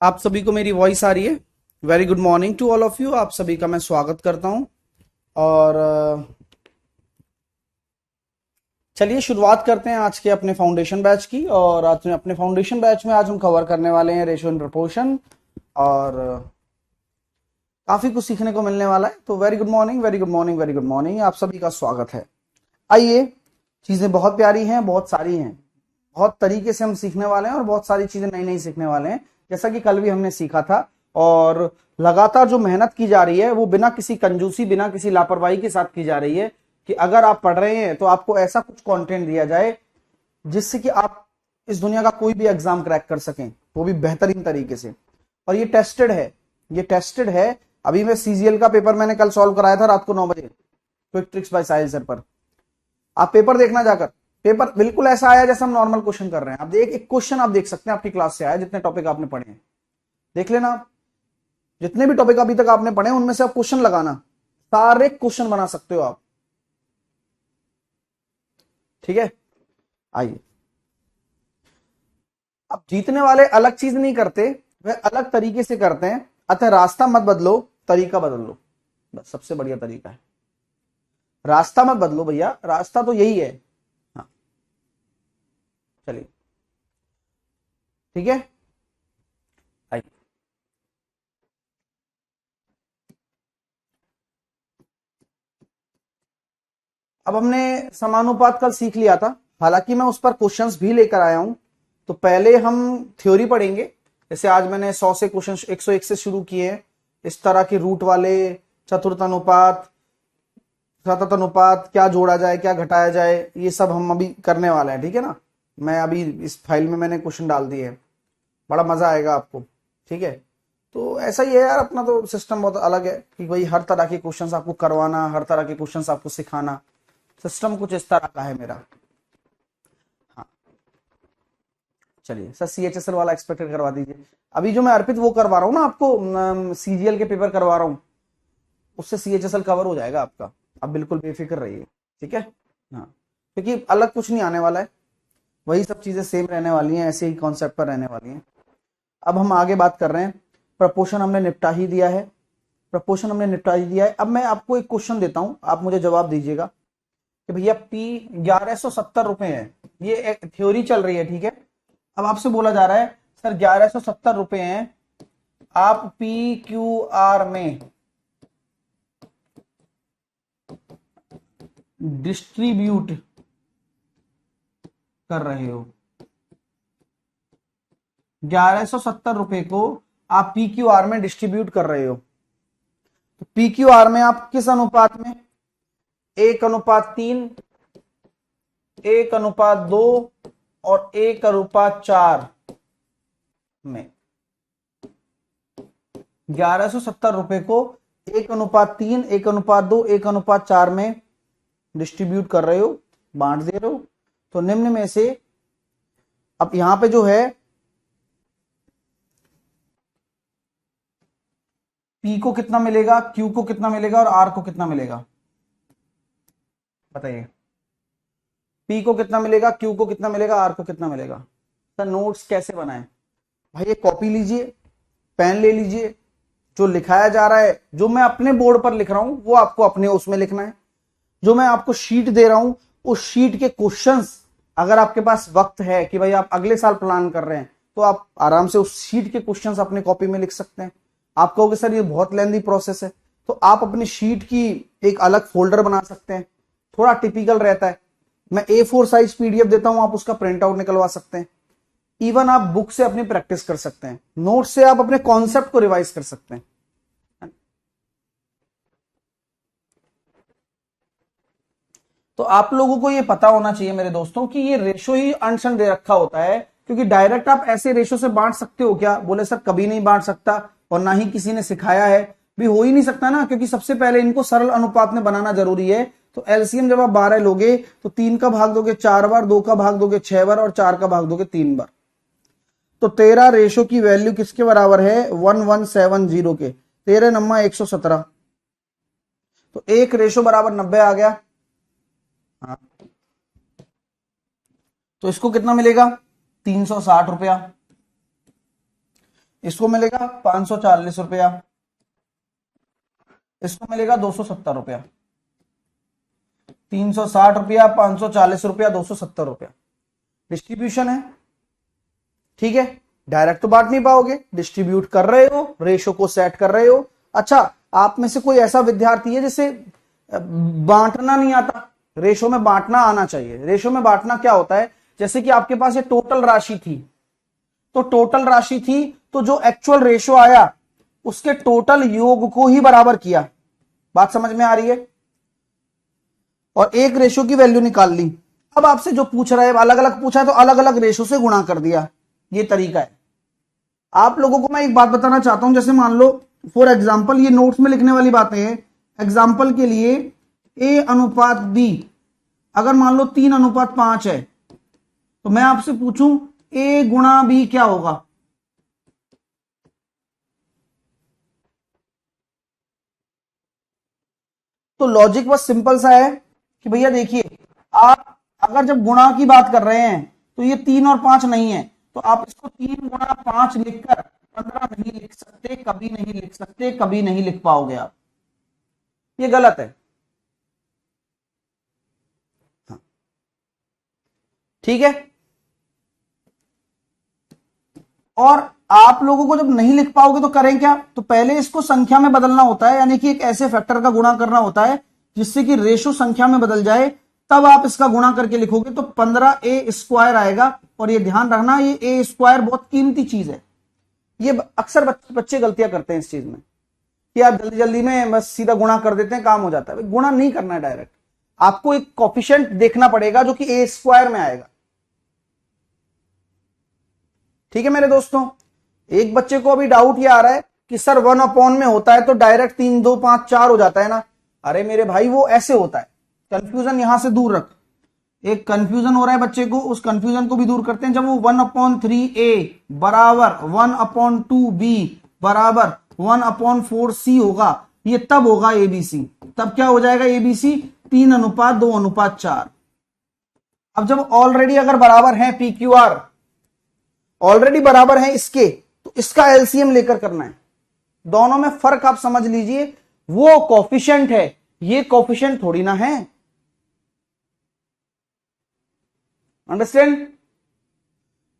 आप सभी को मेरी वॉइस आ रही है। Very good morning to all of you. आप सभी का मैं स्वागत करता हूं। और चलिए शुरुआत करते हैं आज के अपने फाउंडेशन बैच की। और आज में अपने फाउंडेशन बैच में आज हम कवर करने वाले हैं रेशियो एंड प्रोपोर्शन। और काफी कुछ सीखने को मिलने वाला है। तो very good morning, very good morning, very good morning, आप सभी का स्वागत है। आइए, चीजें बहुत प्यारी हैं, बहुत सारी हैं, बहुत तरीके से हम सीखने वाले हैं और बहुत सारी चीजें नई नई सीखने वाले हैं, जैसा कि कल भी हमने सीखा था। और लगातार जो मेहनत की जा रही है वो बिना किसी कंजूसी, बिना किसी लापरवाही के साथ की जा रही है कि अगर आप पढ़ रहे हैं तो आपको ऐसा कुछ कंटेंट दिया जाए जिससे कि आप इस दुनिया का कोई भी एग्जाम क्रैक कर सकें, वो भी बेहतरीन तरीके से। और ये टेस्टेड है, ये टेस्टेड है। अभी मैं सीजीएल का पेपर मैंने कल सॉल्व कराया था रात को 9 बजे, quick tricks by Sahil sir पर। आप पेपर देखना जाकर। पेपर बिल्कुल ऐसा आया जैसा हम नॉर्मल क्वेश्चन कर रहे हैं। आप देख, एक क्वेश्चन आप देख सकते हैं आपकी क्लास से आया, जितने टॉपिक आपने पढ़े हैं देख लेना आप। जितने भी टॉपिक अभी तक आपने पढ़े उनमें से आप क्वेश्चन लगाना, सारे क्वेश्चन बना सकते हो आप। ठीक है, आइए। अब जीतने वाले अलग चीज नहीं करते, वह अलग तरीके से करते हैं। अतः रास्ता मत बदलो, तरीका बदल लो। बस सबसे बढ़िया तरीका है। रास्ता मत बदलो भैया, रास्ता तो यही है। हाँ, चलिए ठीक है, आइए। अब हमने समानुपात कल सीख लिया था, हालांकि मैं उस पर क्वेश्चंस भी लेकर आया हूं। तो पहले हम थ्योरी पढ़ेंगे। जैसे आज मैंने 100 से क्वेश्चन 101 से शुरू किए हैं। इस तरह के रूट वाले, चतुर्थ अनुपात, सतत अनुपात, क्या जोड़ा जाए क्या घटाया जाए, ये सब हम अभी करने वाले हैं। ठीक है ना। मैं अभी इस फाइल में मैंने क्वेश्चन डाल दिए हैं, बड़ा मजा आएगा आपको। ठीक है, तो ऐसा ही है यार, अपना तो सिस्टम बहुत अलग है कि भाई हर तरह के क्वेश्चंस आपको करवाना, हर तरह के क्वेश्चंस आपको सिखाना। सिस्टम कुछ इस तरह का है मेरा। हाँ, चलिए सर सीएचएसएल वाला एक्सपेक्टेड करवा दीजिए। अभी जो मैं अर्पित वो करवा रहा हूँ ना आपको, सीजीएल के पेपर करवा रहा हूँ, उससे सीएचएसएल कवर हो जाएगा आपका। आप बिल्कुल बेफिक्र रहिए। ठीक है। हाँ, क्योंकि अलग कुछ नहीं आने वाला है, वही सब चीजें सेम रहने वाली हैं, ऐसे ही कॉन्सेप्ट पर रहने वाली हैं। अब हम आगे बात कर रहे हैं। प्रपोर्शन हमने निपटा ही दिया है, प्रपोर्शन हमने निपटा ही दिया है। अब मैं आपको एक क्वेश्चन देता हूं, आप मुझे जवाब दीजिएगा कि भैया पी 1170 रुपए है। ये एक थ्योरी चल रही है, ठीक है। अब आपसे बोला जा रहा है सर 1170 रुपए हैं, आप पी क्यू आर में डिस्ट्रीब्यूट कर रहे हो। 1170 रुपए को आप पी क्यू आर में डिस्ट्रीब्यूट कर रहे हो। तो पी क्यू आर में आप किस अनुपात में? 1:3, 1:2 और 1:4 में। 1170 रुपए को 1:3, 1:2, 1:4 में डिस्ट्रीब्यूट कर रहे हो, बांट दे रहे हो। तो निम्न में से अब यहां पे जो है पी को कितना मिलेगा, क्यू को कितना मिलेगा और आर को कितना मिलेगा, बताइए। पी को कितना मिलेगा, क्यू को कितना मिलेगा, आर को कितना मिलेगा। सर नोट्स कैसे बनाएं? भाई ये कॉपी लीजिए, पेन ले लीजिए, जो लिखाया जा रहा है, जो मैं अपने बोर्ड पर लिख रहा हूं वो आपको अपने उसमें लिखना है। जो मैं आपको शीट दे रहा हूं उस शीट के क्वेश्चंस, अगर आपके पास वक्त है कि भाई आप अगले साल प्लान कर रहे हैं, तो आप आराम से उस शीट के क्वेश्चंस अपने कॉपी में लिख सकते हैं। आप कहोगे सर ये बहुत लेंदी प्रोसेस है, तो आप अपनी शीट की एक अलग फोल्डर बना सकते हैं, थोड़ा टिपिकल रहता है। मैं A4 साइज पीडीएफ देता हूं, आप उसका प्रिंट आउट निकलवा सकते हैं। इवन आप बुक से अपनी प्रैक्टिस कर सकते हैं, नोट से आप अपने कॉन्सेप्ट को रिवाइज कर सकते हैं। तो आप लोगों को ये पता होना चाहिए मेरे दोस्तों कि ये रेशो ही अनशन दे रखा होता है, क्योंकि डायरेक्ट आप ऐसे रेशो से बांट सकते हो क्या? बोले सर कभी नहीं बांट सकता, और ना ही किसी ने सिखाया है, भी हो ही नहीं सकता ना, क्योंकि सबसे पहले इनको सरल अनुपात में बनाना जरूरी है। तो एलसीएम जब आप 12 लोगे तो 3 का भाग दोगे 4 बार, 2 का भाग दोगे 6 बार और 4 का भाग दोगे 3 बार। तो 13 रेशो की वैल्यू किसके बराबर है? 1170 के। 13 × 117, तो एक रेशो बराबर 90 आ गया। हाँ, तो इसको कितना मिलेगा? 360 रुपया। इसको मिलेगा 540 रुपया, इसको मिलेगा 270 रुपया, 360 रुपया, 540 रुपया, 270 रुपया डिस्ट्रीब्यूशन है। ठीक है, डायरेक्ट तो बांट नहीं पाओगे, डिस्ट्रीब्यूट कर रहे हो, रेशो को सेट कर रहे हो। अच्छा, आप में से कोई ऐसा विद्यार्थी है जिसे बांटना नहीं आता? रेशो में बांटना आना चाहिए। रेशो में बांटना क्या होता है, जैसे कि आपके पास ये टोटल राशि थी, तो टोटल राशि थी तो जो एक्चुअल रेशो आया उसके टोटल योग को ही बराबर किया। बात समझ में आ रही है? और एक रेशो की वैल्यू निकाल ली। अब आपसे जो पूछ रहा है, अलग अलग पूछा तो अलग अलग रेशो से गुणा कर दिया। ये तरीका है। आप लोगों को मैं एक बात बताना चाहता हूं, जैसे मान लो फॉर एग्जाम्पल, ये नोट्स में लिखने वाली बातें हैं। एग्जाम्पल के लिए ए अनुपात बी अगर मान लो 3:5 है, तो मैं आपसे पूछूं ए गुणा बी क्या होगा? तो लॉजिक बस सिंपल सा है कि भैया देखिए, आप अगर जब गुणा की बात कर रहे हैं तो ये 3 और 5 नहीं है, तो आप इसको 3 × 5 लिखकर 15 नहीं लिख सकते, कभी नहीं लिख सकते, कभी नहीं लिख पाओगे आप। ये गलत है। हाँ। ठीक है। और आप लोगों को जब नहीं लिख पाओगे तो करें क्या? तो पहले इसको संख्या में बदलना होता है, यानी कि एक ऐसे फैक्टर का गुणा करना होता है जिससे कि रेशो संख्या में बदल जाए, तब आप इसका गुणा करके लिखोगे तो 15a² आएगा। और ये ध्यान रखना, ये a² बहुत कीमती चीज है। ये अक्सर बच्चे गलतियां करते हैं इस चीज में कि आप जल्दी जल्दी में बस सीधा गुणा कर देते हैं, काम हो जाता है। गुणा नहीं करना है डायरेक्ट, आपको एक कोफिशिएंट देखना पड़ेगा जो कि a² में आएगा। ठीक है मेरे दोस्तों, एक बच्चे को अभी डाउट ये आ रहा है कि सर 1/, में होता है तो डायरेक्ट 3, 2, 5, 4 हो जाता है ना। अरे मेरे भाई, वो ऐसे होता है। कंफ्यूजन यहां से दूर रख। एक कंफ्यूजन हो रहा है बच्चे को, उस कंफ्यूजन को भी दूर करते हैं। जब वो 1/3a बराबर 1/2b बराबर 1/4c होगा, ये तब होगा एबीसी। तब क्या हो जाएगा एबीसी? 3:2:4। अब जब ऑलरेडी अगर बराबर है PQR, ऑलरेडी बराबर है इसके, तो इसका एलसीएम लेकर करना है। दोनों में फर्क आप समझ लीजिए, वो कोफिशिएंट है, ये कोफिशिएंट थोड़ी ना है। अंडरस्टैंड?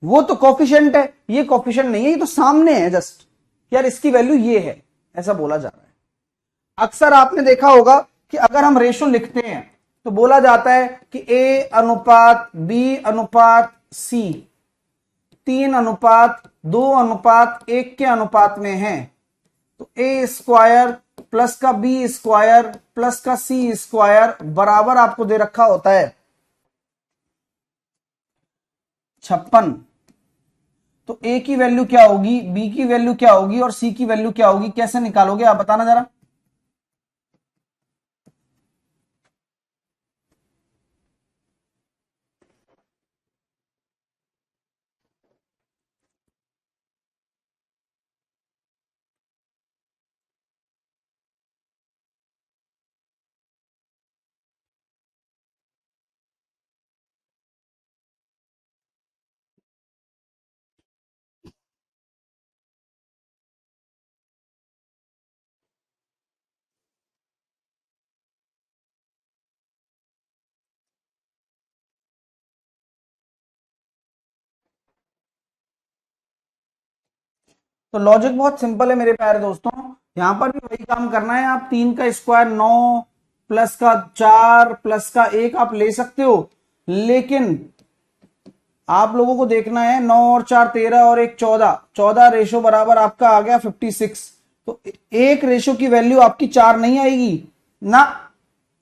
वो तो कोफिशिएंट है, ये कोफिशिएंट नहीं है, ये तो सामने है जस्ट। यार इसकी वैल्यू ये है, ऐसा बोला जा रहा है। अक्सर आपने देखा होगा कि अगर हम रेशो लिखते हैं तो बोला जाता है कि A/B/C 3:2:1 के अनुपात में है। तो A² प्लस का B² प्लस का C² बराबर आपको दे रखा होता है 56। तो A की वैल्यू क्या होगी, B की वैल्यू क्या होगी और C की वैल्यू क्या होगी? कैसे निकालोगे आप बताना जरा। तो लॉजिक बहुत सिंपल है मेरे प्यारे दोस्तों। यहां पर भी वही काम करना है। आप 3 का स्क्वायर 9 प्लस का 4 प्लस का 1 आप ले सकते हो, लेकिन आप लोगों को देखना है 9 और 4 13 और 1 14, 14 रेशो बराबर आपका आ गया 56। तो एक रेशो की वैल्यू आपकी 4 नहीं आएगी ना,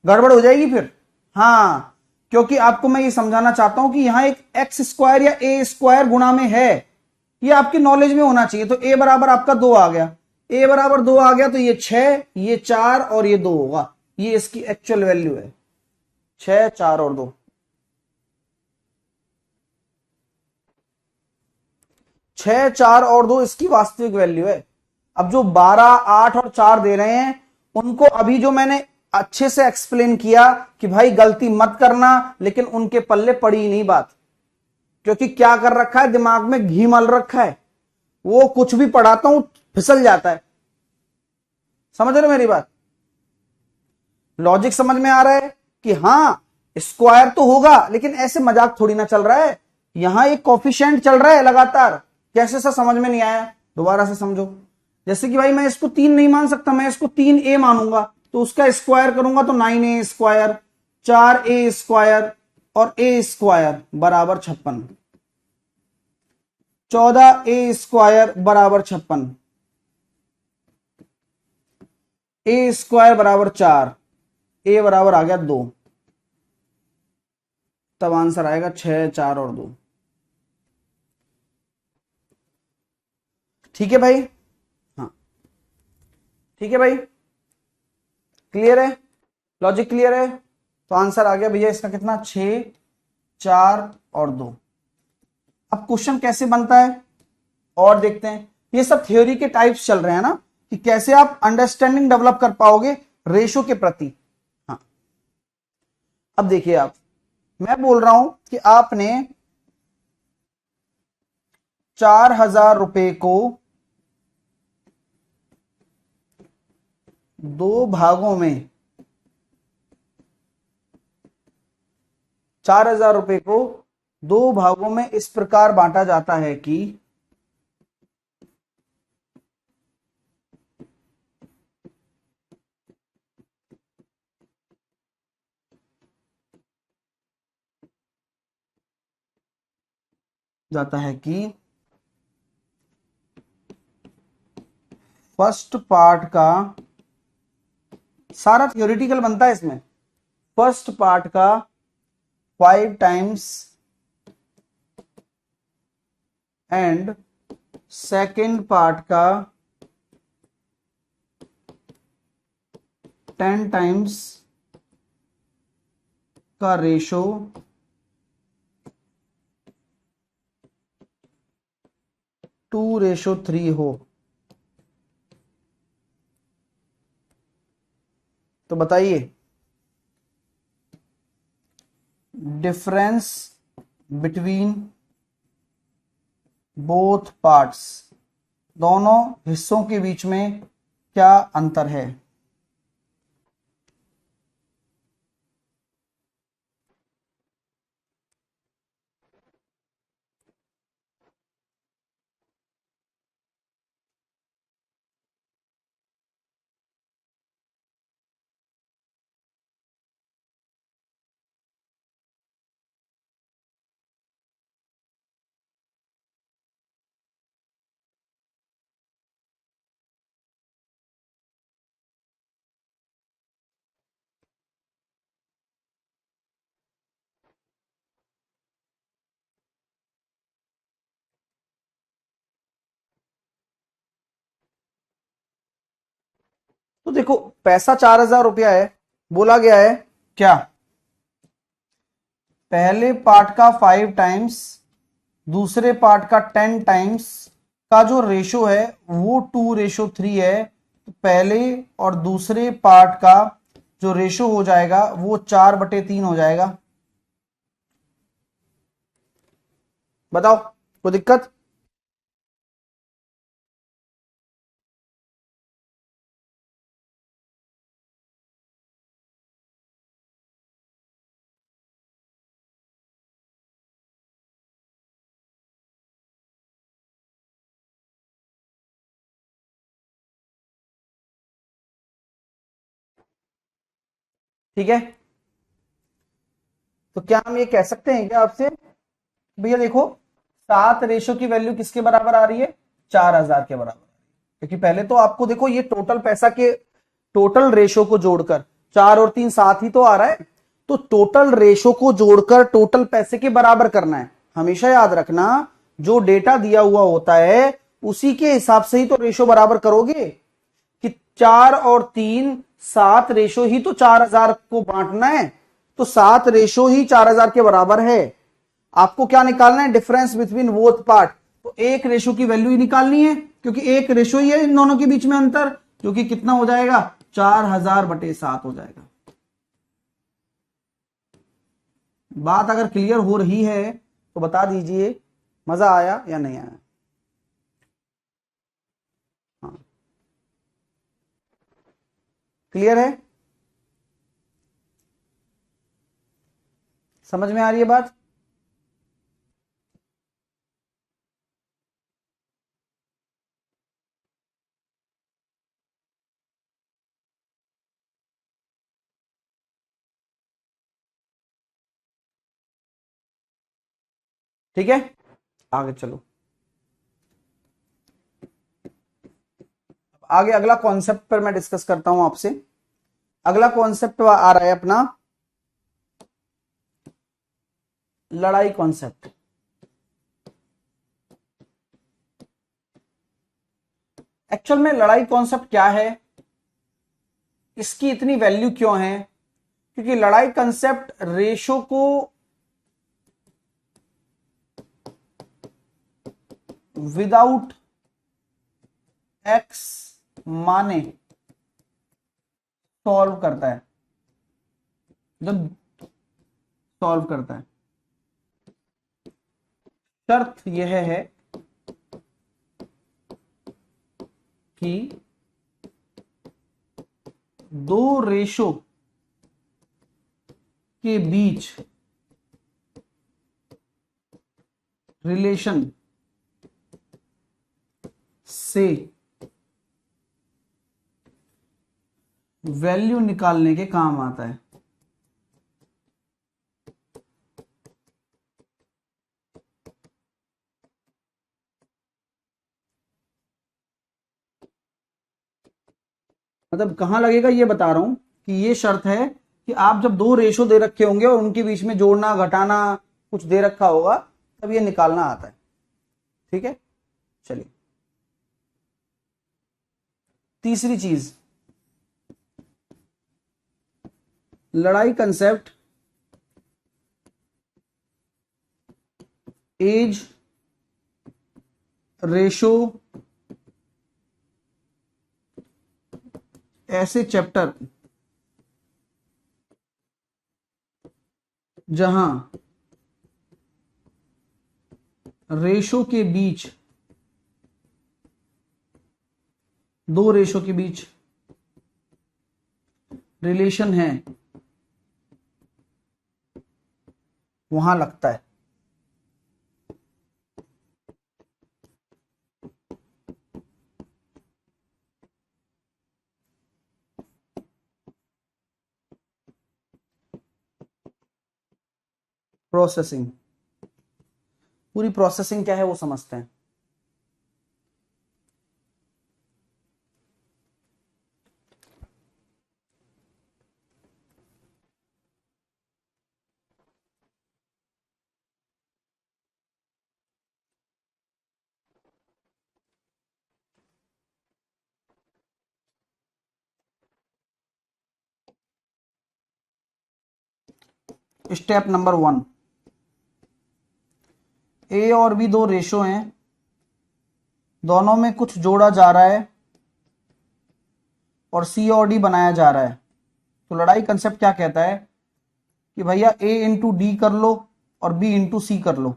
गड़बड़ हो जाएगी फिर। हाँ, क्योंकि आपको मैं ये समझाना चाहता हूं कि यहां एक x² या a² गुणा में है, ये आपकी नॉलेज में होना चाहिए। तो a बराबर आपका 2 आ गया, a बराबर 2 आ गया तो ये 6, ये 4 और ये 2 होगा। ये इसकी एक्चुअल वैल्यू है, 6, 4 और 2। 6, 4 और 2 इसकी वास्तविक वैल्यू है। अब जो 12, 8 और 4 दे रहे हैं, उनको अभी जो मैंने अच्छे से एक्सप्लेन किया कि भाई गलती मत करना, लेकिन उनके पल्ले पड़ी नहीं बात। क्योंकि क्या कर रखा है, दिमाग में घी मल रखा है। वो कुछ भी पढ़ाता हूं फिसल जाता है। समझ रहे हो मेरी बात? लॉजिक समझ में आ रहा है कि हाँ स्क्वायर तो होगा, लेकिन ऐसे मजाक थोड़ी ना चल रहा है, यहां एक कॉफिशिएंट चल रहा है लगातार। कैसे सा समझ में नहीं आया? दोबारा से समझो। जैसे कि भाई मैं इसको 3 नहीं मान सकता, मैं इसको 3a मानूंगा, तो उसका स्क्वायर करूंगा तो 9a स्क्वायर, 4a स्क्वायर और a स्क्वायर बराबर 56, 14a स्क्वायर बराबर 56, a स्क्वायर बराबर 4, a बराबर आ गया 2, तब आंसर आएगा 6, 4 और 2। ठीक है भाई? हाँ ठीक है भाई, क्लियर है? लॉजिक क्लियर है? तो आंसर आ गया भैया इसका कितना, 6, 4 और 2। अब क्वेश्चन कैसे बनता है और देखते हैं। ये सब थ्योरी के टाइप्स चल रहे हैं ना, कि कैसे आप अंडरस्टैंडिंग डेवलप कर पाओगे रेशो के प्रति। हाँ अब देखिए, आप, मैं बोल रहा हूं कि आपने 4,000 रुपए को 2 भागों में, 4,000 रुपए को 2 भागों में इस प्रकार बांटा जाता है कि फर्स्ट पार्ट का, सारा थियोरिटिकल बनता है इसमें, फर्स्ट पार्ट का 5 टाइम्स एंड सेकेंड पार्ट का 10 टाइम्स का रेशो 2:3 हो। तो बताइए, डिफरेंस बिटवीन बोथ पार्ट्स, दोनों हिस्सों के बीच में क्या अंतर है? तो देखो, पैसा 4,000 रुपया है, बोला गया है क्या, पहले पार्ट का 5 टाइम्स, दूसरे पार्ट का 10 टाइम्स का जो रेशो है वो 2:3 है। तो पहले और दूसरे पार्ट का जो रेशो हो जाएगा वो 4/3 हो जाएगा। बताओ, कोई दिक्कत? ठीक है, तो क्या हम ये कह सकते हैं क्या आपसे, भैया देखो 7 रेशो की वैल्यू किसके बराबर आ रही है, 4,000 के बराबर। क्योंकि पहले तो आपको देखो ये टोटल पैसा के टोटल रेशो को जोड़कर 4 और 3 7 ही तो आ रहा है, तो टोटल रेशो को जोड़कर टोटल पैसे के बराबर करना है। हमेशा याद रखना, जो डेटा दिया हुआ होता है उसी के हिसाब से ही तो रेशो बराबर करोगे, कि 4 और 3 7 रेशो ही तो 4,000 को बांटना है, तो 7 रेशो ही 4,000 के बराबर है। आपको क्या निकालना है, डिफरेंस बिटवीन बोथ पार्ट, तो एक रेशो की वैल्यू ही निकालनी है, क्योंकि एक रेशो ही है इन दोनों के बीच में अंतर, जो कि कितना हो जाएगा, 4,000/7 हो जाएगा। बात अगर क्लियर हो रही है तो बता दीजिए, मजा आया या नहीं आया? क्लियर है? समझ में आ रही है बात? ठीक है, आगे चलो। आगे अगला कॉन्सेप्ट पर मैं डिस्कस करता हूं आपसे। अगला कॉन्सेप्ट आ रहा है अपना लड़ाई कॉन्सेप्ट। एक्चुअल में लड़ाई कॉन्सेप्ट क्या है, इसकी इतनी वैल्यू क्यों है? क्योंकि लड़ाई कॉन्सेप्ट रेशो को विदाउट एक्स माने सॉल्व करता है, जब सॉल्व करता है। शर्त यह है कि दो रेशो के बीच रिलेशन से वैल्यू निकालने के काम आता है। मतलब कहां लगेगा ये बता रहा हूं कि ये शर्त है कि आप जब दो रेशो दे रखे होंगे और उनके बीच में जोड़ना घटाना कुछ दे रखा होगा तब ये निकालना आता है। ठीक है, चलिए तीसरी चीज, लड़ाई कंसेप्ट एज रेशो ऐसे चैप्टर जहां रेशो के बीच, दो रेशो के बीच रिलेशन है, वहां लगता है। प्रोसेसिंग, पूरी प्रोसेसिंग क्या है वो समझते हैं। स्टेप नंबर 1, ए और बी दो रेशो हैं, दोनों में कुछ जोड़ा जा रहा है और सी और डी बनाया जा रहा है। तो लड़ाई कंसेप्ट क्या कहता है कि भैया ए इंटू डी कर लो और बी इंटू सी कर लो।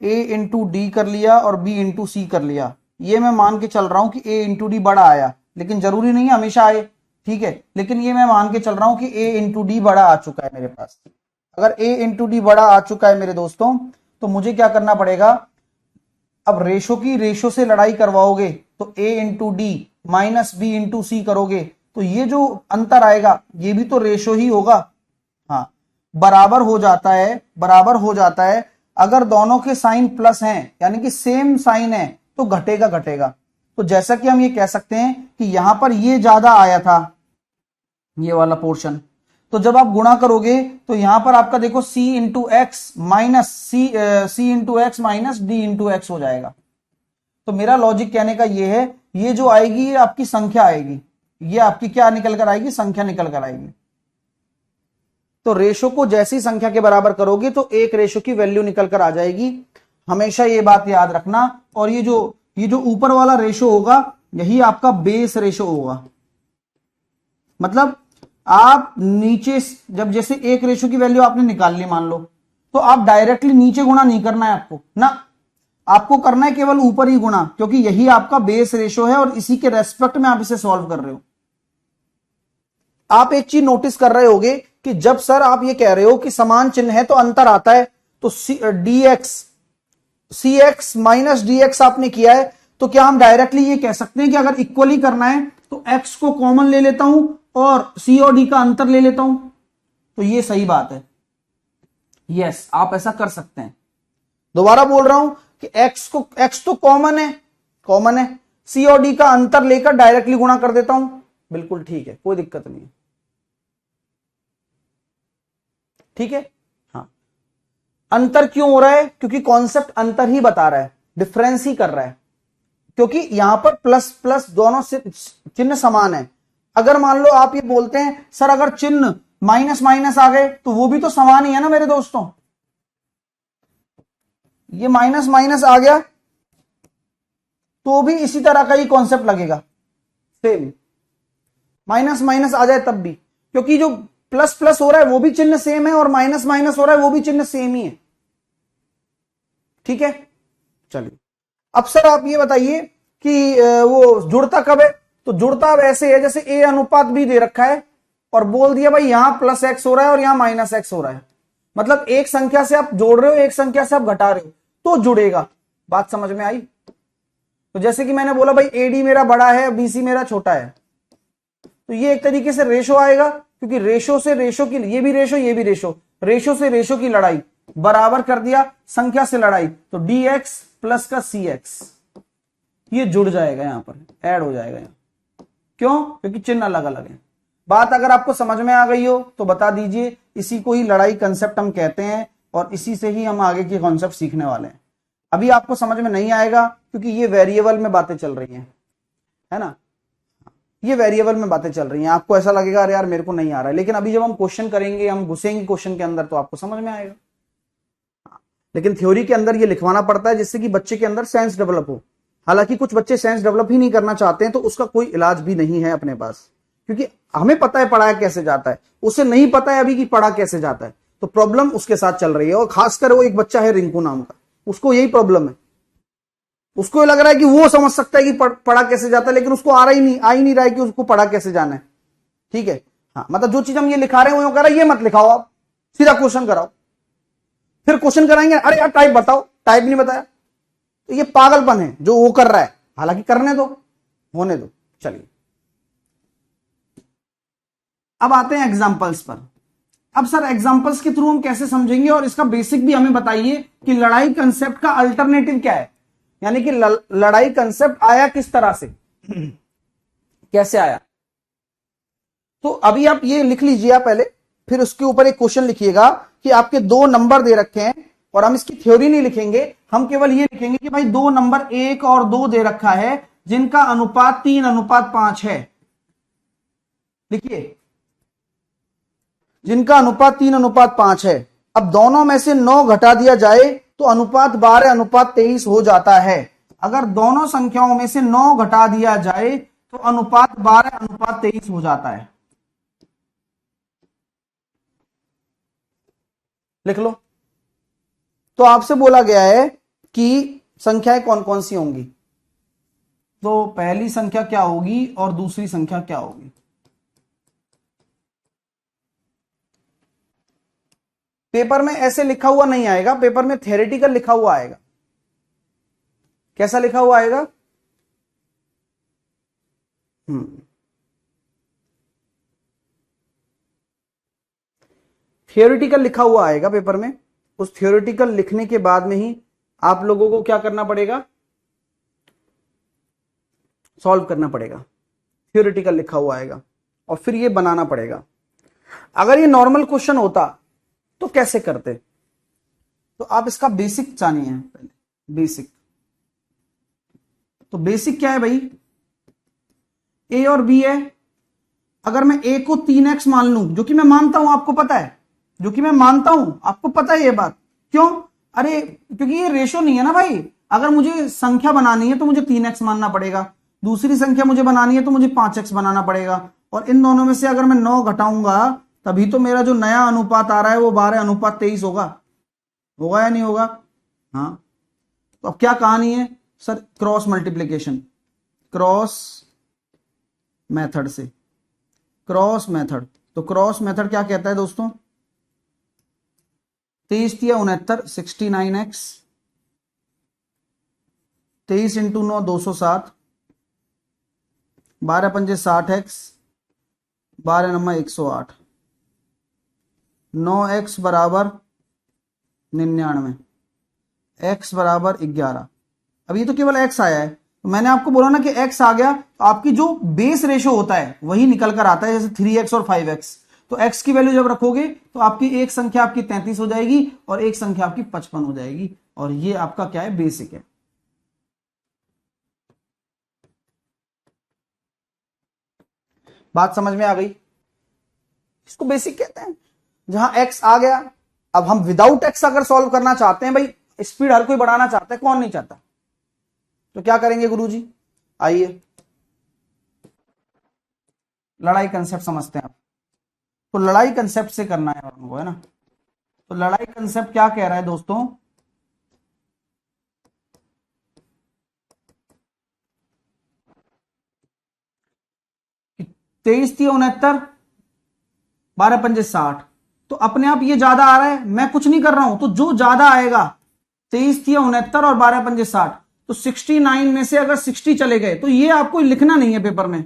ए इंटू डी कर लिया और बी इंटू सी कर लिया। ये मैं मान के चल रहा हूं कि ए इंटू डी बड़ा आया, लेकिन जरूरी नहीं है हमेशा आए, ठीक है, लेकिन ये मैं मान के चल रहा हूं कि ए इंटू डी बड़ा आ चुका है मेरे पास। अगर ए इंटू डी बड़ा आ चुका है मेरे दोस्तों, तो मुझे क्या करना पड़ेगा, अब रेशो की रेशो से लड़ाई करवाओगे तो A into D minus B into C करोगे तो ये जो अंतर आएगा ये भी तो रेशो ही होगा। हाँ, बराबर हो जाता है, बराबर हो जाता है। अगर दोनों के साइन प्लस हैं यानी कि सेम साइन है तो घटेगा घटेगा। तो जैसा कि हम ये कह सकते हैं कि यहां पर ये ज्यादा आया था, ये वाला पोर्शन, तो जब आप गुणा करोगे तो यहां पर आपका देखो c into X minus C into X minus D into X हो जाएगा। तो मेरा लॉजिक कहने का ये है, ये जो आएगी ये आपकी संख्या आएगी, ये आपकी क्या निकल कर आएगी, संख्या निकल कर आएगी। तो रेशो को जैसी संख्या के बराबर करोगे तो एक रेशो की वैल्यू निकल कर आ जाएगी, हमेशा ये बात याद रखना। और ये जो ऊपर वाला रेशो होगा यही आपका बेस रेशो होगा। मतलब आप नीचे जब जैसे एक रेशो की वैल्यू आपने निकाल ली मान लो, तो आप डायरेक्टली नीचे गुणा नहीं करना है आपको ना, आपको करना है केवल ऊपर ही गुणा, क्योंकि यही आपका बेस रेशो है और इसी के रेस्पेक्ट में आप इसे सॉल्व कर रहे हो। आप एक चीज नोटिस कर रहे होगे कि जब सर आप ये कह रहे हो कि समान चिन्ह है तो अंतर आता है, तो dx cx माइनस dx आपने किया है, तो क्या हम डायरेक्टली ये कह सकते हैं कि अगर इक्वली करना है तो x को कॉमन ले लेता हूं और c और d का अंतर ले लेता हूं? तो ये सही बात है, यस आप ऐसा कर सकते हैं। दोबारा बोल रहा हूं कि x तो कॉमन है, c और d का अंतर लेकर डायरेक्टली गुणा कर देता हूं, बिल्कुल ठीक है, कोई दिक्कत नहीं है, ठीक है। हाँ, अंतर क्यों हो रहा है? क्योंकि कॉन्सेप्ट अंतर ही बता रहा है, डिफरेंस ही कर रहा है, क्योंकि यहां पर प्लस प्लस दोनों से चिन्ह समान है। अगर मान लो आप ये बोलते हैं सर अगर चिन्ह माइनस माइनस आ गए तो वो भी तो समान ही है ना मेरे दोस्तों, ये माइनस माइनस आ गया तो भी इसी तरह का ही कॉन्सेप्ट लगेगा, सेम माइनस माइनस आ जाए तब भी, क्योंकि जो प्लस प्लस हो रहा है वो भी चिन्ह सेम है और माइनस माइनस हो रहा है वो भी चिन्ह सेम ही है, ठीक है। चलिए अब सर आप ये बताइए कि वो जुड़ता कब है? तो जुड़ता अब ऐसे है जैसे a अनुपात b दे रखा है और बोल दिया भाई यहां प्लस x हो रहा है और यहां माइनस x हो रहा है, मतलब एक संख्या से आप जोड़ रहे हो एक संख्या से आप घटा रहे हो तो जुड़ेगा। बात समझ में आई? तो जैसे कि मैंने बोला भाई AD मेरा बड़ा है BC मेरा छोटा है, तो ये एक तरीके से रेशो आएगा, क्योंकि रेशो से रेशो की, ये भी रेशो से रेशो की लड़ाई बराबर कर दिया संख्या से लड़ाई, तो dx प्लस का cx ये जुड़ जाएगा, यहां पर ऐड हो जाएगा यहां, क्यों? क्योंकि चिन्ह अलग अलग है। बात अगर आपको समझ में आ गई हो तो बता दीजिए, इसी को ही लड़ाई कंसेप्ट हम कहते हैं और इसी से ही हम आगे के कॉन्सेप्ट सीखने वाले हैं। अभी आपको समझ में नहीं आएगा क्योंकि ये वेरिएबल में बातें चल रही हैं, है ना, ये वेरिएबल में बातें चल रही हैं, आपको ऐसा लगेगा अरे यार मेरे को नहीं आ रहा है, लेकिन अभी जब हम क्वेश्चन करेंगे, हम घुसेंगे क्वेश्चन के अंदर तो आपको समझ में आएगा। लेकिन थ्योरी के अंदर ये लिखवाना पड़ता है जिससे कि बच्चे के अंदर सेंस डेवलप हो। हालांकि कुछ बच्चे सेंस डेवलप ही नहीं करना चाहते हैं तो उसका कोई इलाज भी नहीं है अपने पास, क्योंकि हमें पता है पढ़ाया कैसे जाता है, उसे नहीं पता है अभी कि पढ़ा कैसे जाता है, तो प्रॉब्लम उसके साथ चल रही है। और खासकर वो एक बच्चा है रिंकू नाम का, उसको यही प्रॉब्लम है, उसको लग रहा है कि वो समझ सकता है कि पढ़ा कैसे जाता है, लेकिन उसको आ ही नहीं रहा है कि उसको पढ़ा कैसे जाना है, ठीक है। हाँ, मतलब जो चीज हम ये लिखा रहे हैं वो कह रहा है ये मत लिखाओ, आप सीधा क्वेश्चन कराओ, फिर क्वेश्चन कराएंगे अरे यार टाइप बताओ, टाइप नहीं बताया, तो ये पागलपन है जो वो कर रहा है, हालांकि करने दो, होने दो। चलिए अब आते हैं एग्जांपल्स पर। अब सर एग्जांपल्स के थ्रू हम कैसे समझेंगे, और इसका बेसिक भी हमें बताइए कि लड़ाई कंसेप्ट का अल्टरनेटिव क्या है, यानी कि लड़ाई कंसेप्ट आया किस तरह से, कैसे आया। तो अभी आप ये लिख लीजिए आप पहले, फिर उसके ऊपर एक क्वेश्चन लिखिएगा कि आपके दो नंबर दे रखे हैं, और हम इसकी थ्योरी नहीं लिखेंगे, हम केवल ये लिखेंगे कि भाई दो नंबर 1 और 2 दे रखा है जिनका अनुपात 3:5 है। लिखिए, जिनका अनुपात 3:5 है। अब दोनों में से 9 घटा दिया जाए तो अनुपात 12:23 हो जाता है। अगर दोनों संख्याओं में से 9 घटा दिया जाए तो अनुपात 12:23 हो जाता है। लिख लो। तो आपसे बोला गया है कि संख्याएं कौन कौन सी होंगी, तो पहली संख्या क्या होगी और दूसरी संख्या क्या होगी। पेपर में ऐसे लिखा हुआ नहीं आएगा, पेपर में थ्योरेटिकल लिखा हुआ आएगा। कैसा लिखा हुआ आएगा? थ्योरेटिकल लिखा हुआ आएगा पेपर में। उस थ्योरेटिकल लिखने के बाद में ही आप लोगों को क्या करना पड़ेगा, सॉल्व करना पड़ेगा। थ्योरेटिकल लिखा हुआ आएगा और फिर ये बनाना पड़ेगा। अगर ये नॉर्मल क्वेश्चन होता तो कैसे करते, तो आप इसका बेसिक जानिए पहले। बेसिक, तो बेसिक क्या है भाई, ए और बी है। अगर मैं ए को 3x मान लूं, जो कि मैं मानता हूं, आपको पता है, जो कि मैं मानता हूं, आपको पता है ये बात, क्यों? अरे क्योंकि ये रेशो नहीं है ना भाई। अगर मुझे संख्या बनानी है तो मुझे 3x मानना पड़ेगा, दूसरी संख्या मुझे बनानी है तो मुझे 5x बनाना पड़ेगा, और इन दोनों में से अगर मैं 9 घटाऊंगा तभी तो मेरा जो नया अनुपात आ रहा है वो 12:23 होगा। होगा या नहीं होगा? हाँ। तो अब क्या कहानी है sir, cross multiplication, cross method से क्रॉस मेथड। तो क्रॉस मेथड क्या कहता है दोस्तों, 23×69 69x, 23 × 9 207, 12×5 60x, 12×9 108, 9x बराबर 99, x बराबर 11। अब ये तो केवल x आया है, तो मैंने आपको बोला ना कि x आ गया तो आपकी जो बेस रेशो होता है वही निकल कर आता है, जैसे 3x और 5x। तो x की वैल्यू जब रखोगे तो आपकी एक संख्या आपकी 33 हो जाएगी और एक संख्या आपकी 55 हो जाएगी, और ये आपका क्या है, बेसिक है। बात समझ में आ गई? इसको बेसिक कहते हैं। जहां x आ गया, अब हम विदाउट x अगर सॉल्व करना चाहते हैं, भाई स्पीड हर कोई बढ़ाना चाहता है, कौन नहीं चाहता, तो क्या करेंगे गुरुजी, आइए लड़ाई कंसेप्ट समझते हैं आप। तो लड़ाई कंसेप्ट से करना है हमको, है ना। तो लड़ाई कंसेप्ट क्या कह रहा है दोस्तों, 23×69 12×5 60। तो अपने आप ये ज्यादा आ रहा है, मैं कुछ नहीं कर रहा हूं, तो जो ज्यादा आएगा 23×69 और 12×5 60, तो 69 में से अगर 60 चले गए तो ये आपको लिखना नहीं है पेपर में,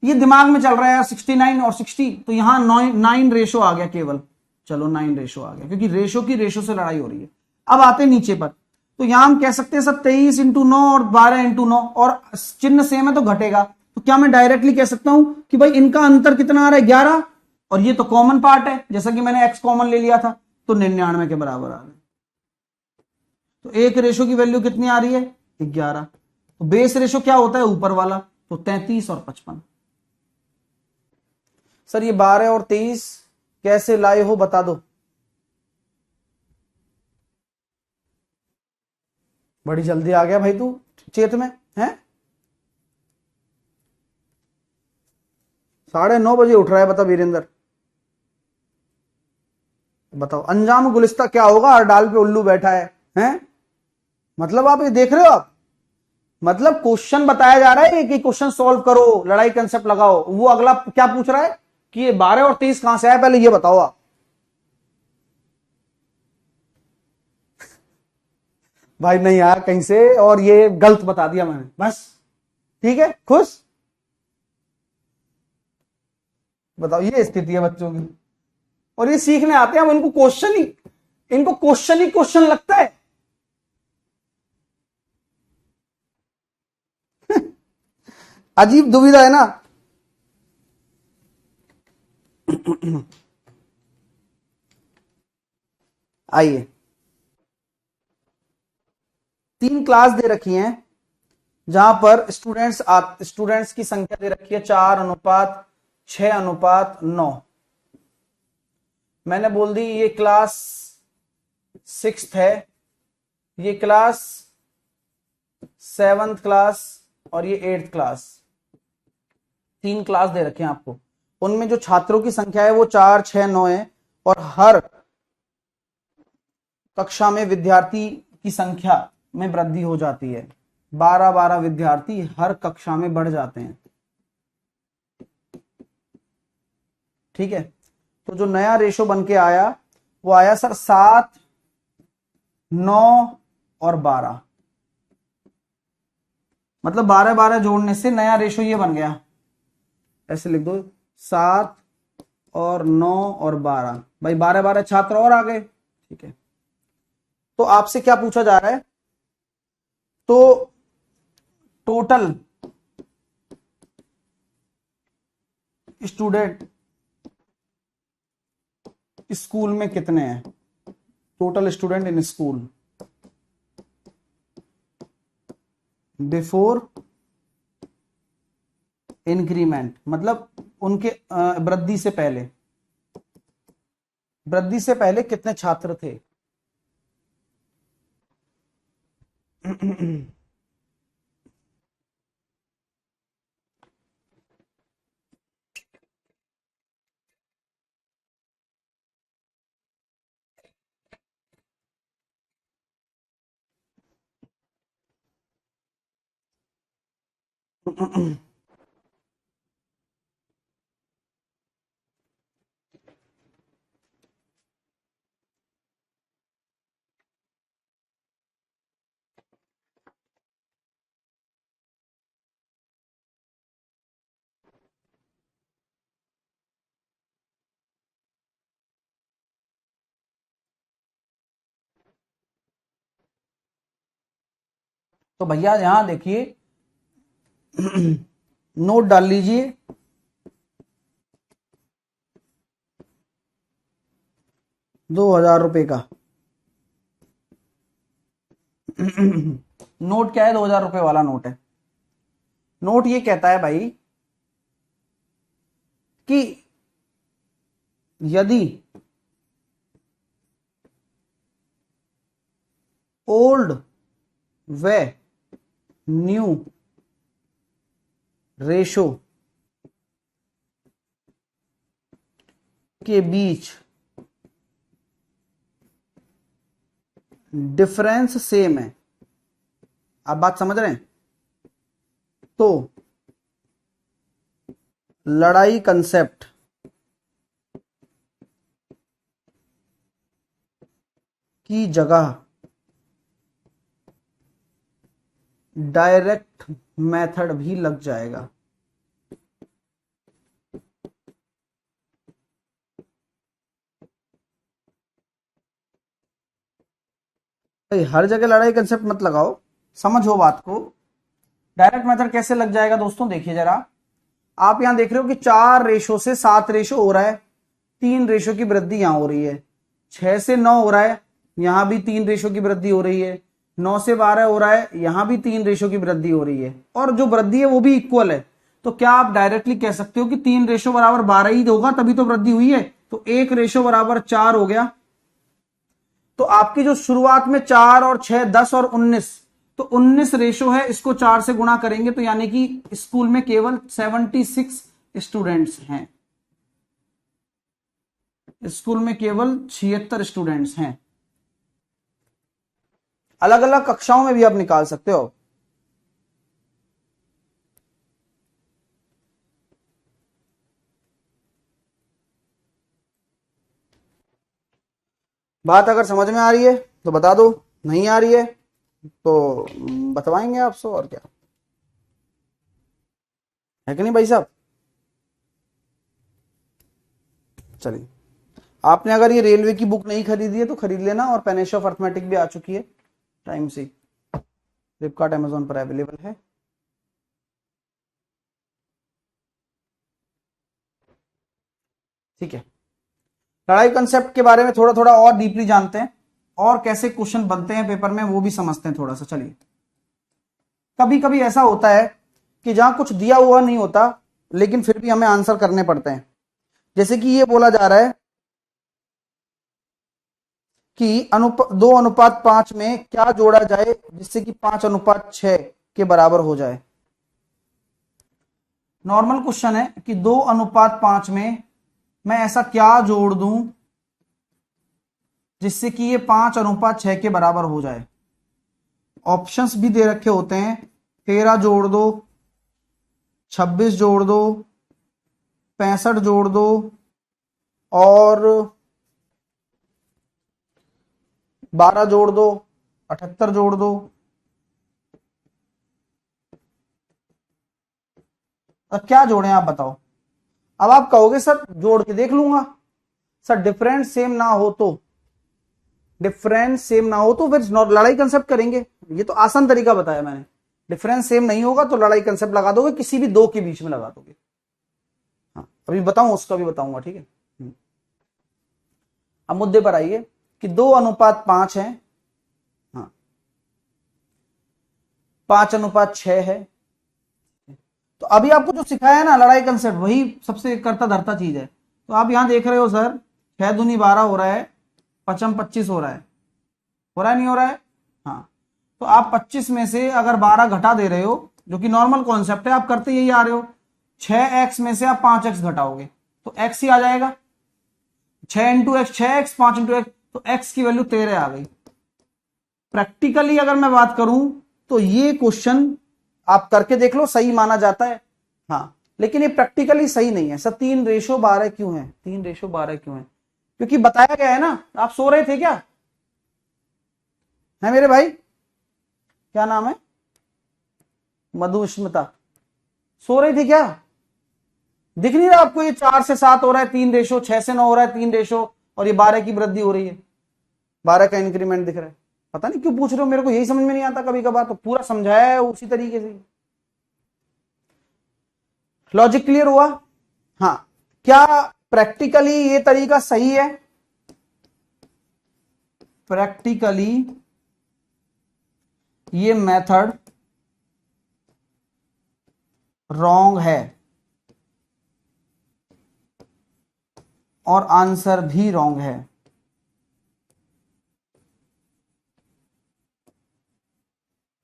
ये दिमाग में चल रहा है 69 और 60, तो यहां 9 रेशो आ गया केवल। चलो 9 रेशो आ गया, क्योंकि रेशो की रेशो से लड़ाई हो रही है। अब आते नीचे पर, तो यहां हम कह सकते हैं सर 23×9 और 12×9, और चिन्ह सेम है तो घटेगा, तो क्या मैं डायरेक्टली कह सकता हूं कि भाई इनका अंतर कितना आ रहा है, 11, और ये तो कॉमन पार्ट है, जैसा कि मैंने x कॉमन ले लिया था, तो 99 के बराबर आ गया। तो एक रेशो की वैल्यू कितनी आ रही है, 11। तो बेस रेशो क्या होता है, ऊपर वाला, तो 33 और 55। सर ये 12 और 23 कैसे लाए हो, बता दो। बड़ी जल्दी आ गया भाई तू, चेत में है। 9:30 बजे उठ रहा है, बता वीरेंद्र। बताओ अंजाम गुलिस्ता क्या होगा, हर डाल पे उल्लू बैठा है, हैं? मतलब आप ये देख रहे हो आप, मतलब क्वेश्चन बताया जा रहा है कि क्वेश्चन सॉल्व करो, लड़ाई कंसेप्ट लगाओ, वो अगला क्या पूछ रहा है कि ये 12 और 23 कहां से आए, पहले ये बताओ आप। भाई नहीं आया कहीं से, और ये गलत बता दिया मैंने, बस ठीक है, खुश। बताओ, ये स्थिति है बच्चों की, और ये सीखने आते हैं हम, इनको क्वेश्चन ही क्वेश्चन लगता है। अजीब दुविधा है ना। आइए, 3 क्लास दे रखी हैं, जहां पर स्टूडेंट्स की संख्या दे रखी है 4:6:9। मैंने बोल दी ये क्लास 6th है, ये क्लास 7th क्लास, और ये 8th क्लास। 3 क्लास दे रखे हैं आपको, उनमें जो छात्रों की संख्या है वो 4, 6, 9 है, और हर कक्षा में विद्यार्थी की संख्या में वृद्धि हो जाती है, 12-12 विद्यार्थी हर कक्षा में बढ़ जाते हैं। ठीक है, तो जो नया रेशो बन के आया वो आया सर 7, 9 और 12। मतलब 12-12 जोड़ने से नया रेशो ये बन गया, ऐसे लिख दो, 7 और 9 और 12, भाई 12-12 छात्र और आ गए। ठीक है, तो आपसे क्या पूछा जा रहा है, तो टोटल स्टूडेंट स्कूल में कितने हैं, total student in school before increment, मतलब उनके वृद्धि से पहले, वृद्धि से पहले कितने छात्र थे। तो भैया यहां देखिए नोट डाल लीजिए, 2,000 रुपए का नोट क्या है, 2,000 रुपए वाला नोट है। नोट ये कहता है भाई कि यदि ओल्ड व न्यू रेशो के बीच डिफरेंस सेम है, आप बात समझ रहे हैं, तो लड़ाई कंसेप्ट की जगह डायरेक्ट मेथड भी लग जाएगा। भाई हर जगह लड़ाई कंसेप्ट मत लगाओ, समझो बात को। डायरेक्ट मेथड कैसे लग जाएगा दोस्तों, देखिए जरा, आप यहां देख रहे हो कि 4 रेशो से 7 रेशो हो रहा है, 3 रेशो की वृद्धि यहां हो रही है, 6 से 9 हो रहा है, यहां भी 3 रेशो की वृद्धि हो रही है, 9 से 12 हो रहा है, यहां भी 3 रेशो की वृद्धि हो रही है, और जो वृद्धि है वो भी इक्वल है। तो क्या आप डायरेक्टली कह सकते हो कि 3 रेशो बराबर 12 ही होगा, तभी तो वृद्धि हुई है, तो 1 रेशो बराबर 4 हो गया। तो आपकी जो शुरुआत में 4 और 6 10 और 19, तो 19 रेशो है, इसको 4 से गुणा करेंगे तो यानी कि स्कूल में केवल 76 स्टूडेंट्स हैं, स्कूल में केवल 76 स्टूडेंट्स हैं। अलग अलग कक्षाओं में भी आप निकाल सकते हो। बात अगर समझ में आ रही है तो बता दो, नहीं आ रही है तो बतवाएंगे आपसे, और क्या है कि नहीं भाई साहब। चलिए, आपने अगर ये रेलवे की बुक नहीं खरीदी है तो खरीद लेना, और पेनिश ऑफ अर्थमेटिक भी आ चुकी है टाइम से, फ्लिपकार्ट अमेजोन पर अवेलेबल है। ठीक है, लड़ाई कंसेप्ट के बारे में थोड़ा थोड़ा और डीपली जानते हैं, और कैसे क्वेश्चन बनते हैं पेपर में वो भी समझते हैं थोड़ा सा। चलिए, कभी कभी ऐसा होता है कि जहां कुछ दिया हुआ नहीं होता लेकिन फिर भी हमें आंसर करने पड़ते हैं। जैसे कि ये बोला जा रहा है कि 2:5 में क्या जोड़ा जाए जिससे कि 5:6 के बराबर हो जाए। नॉर्मल क्वेश्चन है कि 2:5 में मैं ऐसा क्या जोड़ दूं जिससे कि ये 5:6 के बराबर हो जाए। ऑप्शंस भी दे रखे होते हैं, 13 जोड़ दो, 26 जोड़ दो, 65 जोड़ दो, और 12 जोड़ दो, 78 जोड़ दो। अब क्या जोड़ें आप बताओ। अब आप कहोगे सर जोड़ के देख लूंगा, सर डिफरेंस सेम ना हो तो, डिफरेंस सेम ना हो तो फिर लड़ाई कंसेप्ट करेंगे। ये तो आसान तरीका बताया मैंने, डिफरेंस सेम नहीं होगा तो लड़ाई कंसेप्ट लगा दोगे, किसी भी दो के बीच में लगा दोगे। हाँ, अभी बताऊं, उसका भी बताऊंगा, ठीक है। अब मुद्दे पर आइए कि 2:5 है, हाँ 5:6 है। तो अभी आपको जो सिखाया है ना लड़ाई कंसेप्ट, वही सबसे करता धरता चीज है। तो आप यहां देख रहे हो सर, 6 दूनी 12 हो रहा है, 5 25 हो रहा है, हो रहा है नहीं हो रहा है, हाँ। तो आप 25 में से अगर 12 घटा दे रहे हो, जो कि नॉर्मल कॉन्सेप्ट है, आप करते यही आ रहे हो, 6x में से आप 5x घटाओगे तो x ही आ जाएगा, 6 into x 6x, 5 into x, तो x की वैल्यू 13 आ गई। प्रैक्टिकली अगर मैं बात करूं तो ये क्वेश्चन आप करके देख लो, सही माना जाता है, हाँ, लेकिन ये प्रैक्टिकली सही नहीं है। सर 3:12 क्यों है, 3:12 क्यों है? क्योंकि बताया गया है ना। आप सो रहे थे क्या, है मेरे भाई, क्या नाम है, मधुस्मिता, सो रही थी क्या? दिख नहीं रहा आपको, ये 4 से 7 हो रहा है 3 रेशो, 6 से 9 हो रहा है 3 रेशो, और ये 12 की वृद्धि हो रही है, 12 का इंक्रीमेंट दिख रहा है। पता नहीं क्यों पूछ रहे हो, मेरे को यही समझ में नहीं आता कभी कभार, तो पूरा समझाया है उसी तरीके से। लॉजिक क्लियर हुआ? हाँ। क्या प्रैक्टिकली ये तरीका सही है? प्रैक्टिकली ये मेथड रॉन्ग है और आंसर भी रॉन्ग है।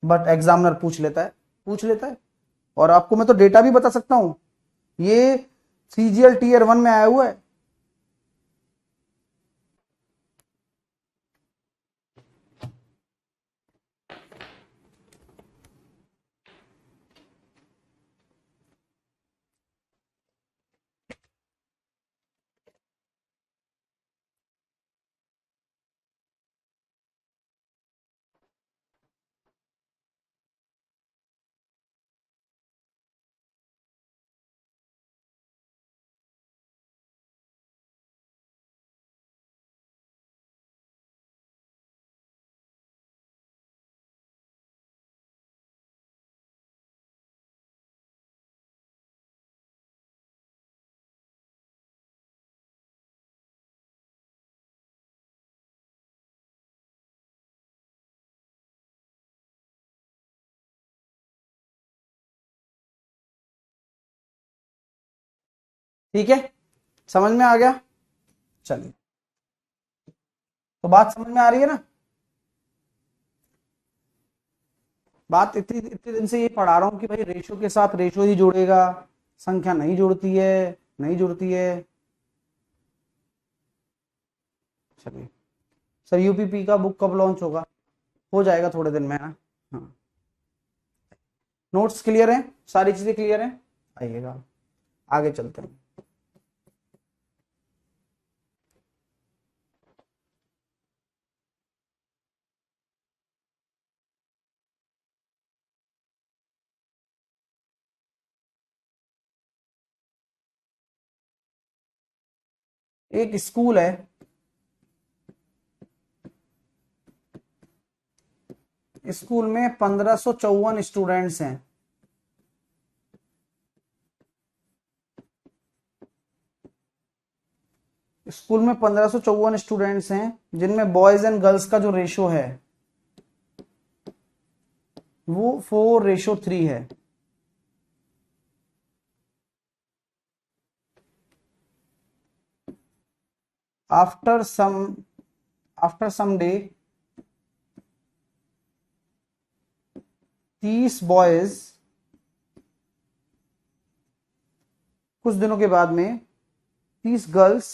बट एग्जामिनर पूछ लेता है, पूछ लेता है। और आपको मैं तो डेटा भी बता सकता हूं, ये सीजीएल टीयर 1 में आया हुआ है। ठीक है, समझ में आ गया? चलिए, तो बात समझ में आ रही है ना? बात इतनी इतने दिन से ये पढ़ा रहा हूं कि भाई रेशो के साथ रेशो ही जुड़ेगा, संख्या नहीं जुड़ती है, नहीं जुड़ती है। चलिए, सर यूपीपी का बुक कब लॉन्च होगा? हो जाएगा थोड़े दिन में ना। हाँ। नोट्स क्लियर हैं, सारी चीजें क्लियर हैं? आइएगा, आगे चलते हैं। एक स्कूल है, स्कूल में 1554 स्टूडेंट्स हैं। स्कूल में 1554 स्टूडेंट्स हैं, जिनमें बॉयज एंड गर्ल्स का जो रेशो है वो 4:3 है। After some after some day 30 boys, कुछ दिनों के बाद में 30 गर्ल्स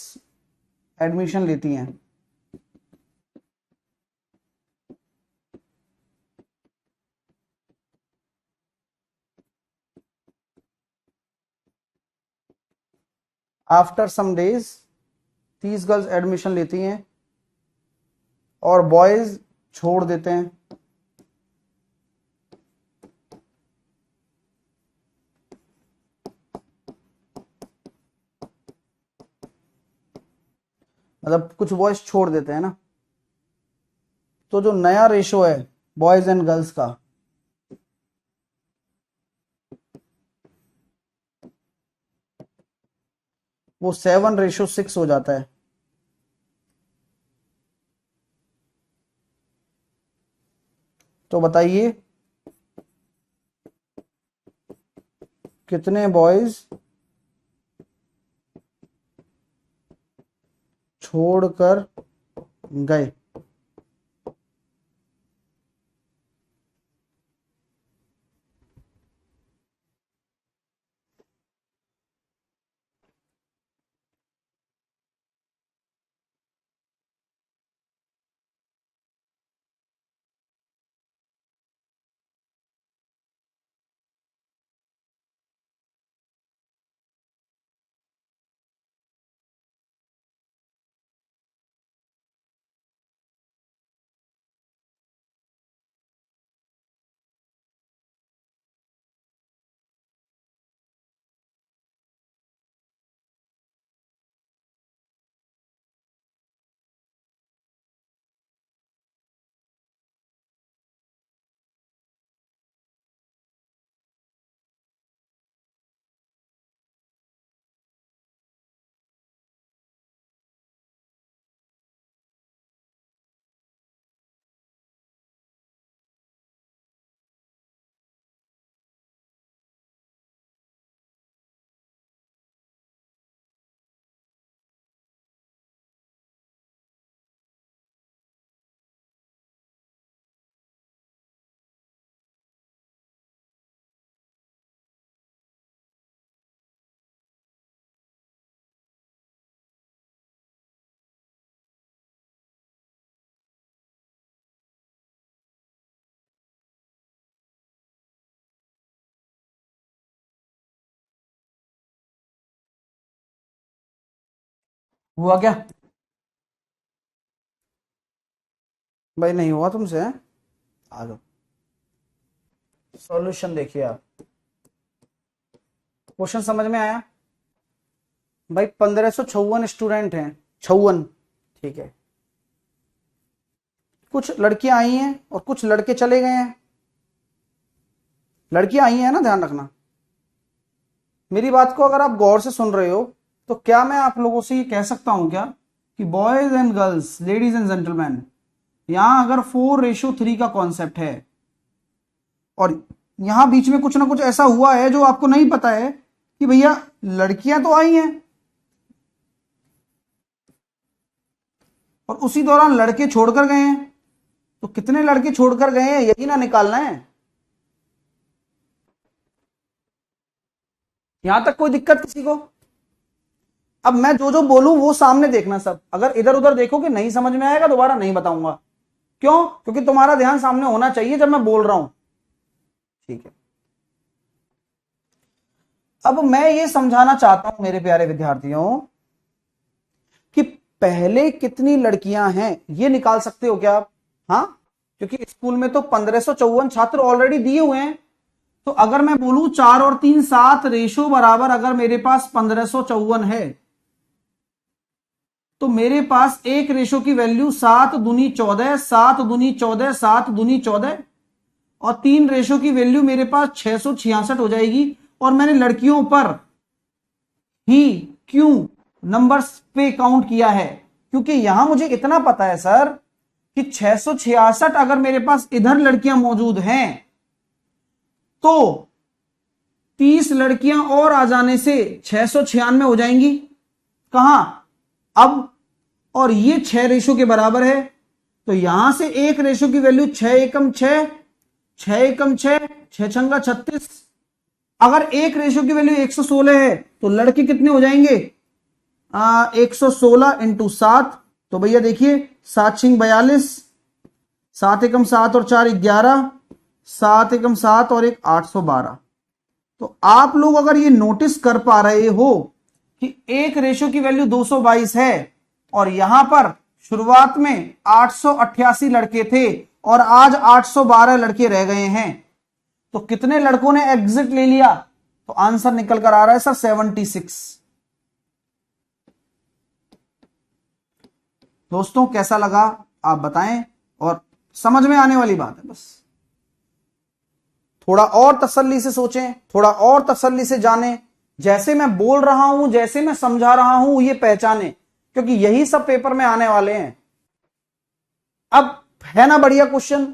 एडमिशन लेती हैं। After some days 30 girls admission लेती हैं और बॉयज छोड़ देते हैं। मतलब कुछ बॉयज छोड़ देते हैं ना, तो जो नया रेशो है बॉयज एंड गर्ल्स का, वो 7:6 हो जाता है। तो बताइए कितने बॉयज छोड़कर गए? हुआ क्या भाई? नहीं हुआ तुमसे? आ जाओ, सॉल्यूशन देखिए आप। क्वेश्चन समझ में आया? भाई 1556 स्टूडेंट हैं, 56, ठीक है। कुछ लड़कियां आई हैं और कुछ लड़के चले गए हैं। लड़कियां आई हैं ना, ध्यान रखना मेरी बात को। अगर आप गौर से सुन रहे हो तो क्या मैं आप लोगों से ये कह सकता हूं क्या कि boys and girls, ladies and gentleman, यहां अगर 4:3 का कॉन्सेप्ट है और यहां बीच में कुछ ना कुछ ऐसा हुआ है जो आपको नहीं पता है कि भैया लड़कियां तो आई हैं और उसी दौरान लड़के छोड़कर गए हैं, तो कितने लड़के छोड़कर गए हैं यही ना निकालना है। यहां तक कोई दिक्कत किसी को? अब मैं जो जो बोलूं वो सामने देखना सब। अगर इधर उधर देखोगे नहीं समझ में आएगा, दोबारा नहीं बताऊंगा। क्यों? क्योंकि तुम्हारा ध्यान सामने होना चाहिए जब मैं बोल रहा हूं। ठीक है, अब मैं ये समझाना चाहता हूं मेरे प्यारे विद्यार्थियों कि पहले कितनी लड़कियां हैं ये निकाल सकते हो क्या आप? हाँ, क्योंकि स्कूल में तो 1554 छात्र ऑलरेडी दिए हुए हैं। तो अगर मैं बोलूं 4 और 3 7 रेशो बराबर, अगर मेरे पास 1554 है तो मेरे पास एक रेशो की वैल्यू 7 दूनी 14, 7 दूनी 14, 7 दूनी 14, और 3 रेशो की वैल्यू मेरे पास 666 हो जाएगी। और मैंने लड़कियों पर ही क्यों नंबर्स पे काउंट किया है? क्योंकि यहां मुझे इतना पता है सर कि 666 अगर मेरे पास इधर लड़कियां मौजूद हैं तो 30 लड़कियां और आ जाने से 696 हो जाएंगी। कहां? अब, और ये 6 रेशो के बराबर है, तो यहां से एक रेशो की वैल्यू 6 एकम 6, 6 एकम 6, 6 छंगा 36। अगर एक रेशो की वैल्यू 116 है तो लड़के कितने हो जाएंगे? 116 × 7। तो भैया देखिए, 7 × 6 = 42, 7 एकम 7 और 4 = 11, 7 एकम 7 और 1 812। तो आप लोग अगर ये नोटिस कर पा रहे हो कि एक रेशो की वैल्यू 222 है और यहां पर शुरुआत में 888 लड़के थे और आज 812 लड़के रह गए हैं, तो कितने लड़कों ने एग्जिट ले लिया? तो आंसर निकल कर आ रहा है सर 76। दोस्तों कैसा लगा आप बताएं, और समझ में आने वाली बात है। बस थोड़ा और तसल्ली से सोचें, थोड़ा और तसल्ली से जानें, जैसे मैं बोल रहा हूं, जैसे मैं समझा रहा हूं, ये पहचाने, क्योंकि यही सब पेपर में आने वाले हैं। अब है ना बढ़िया क्वेश्चन,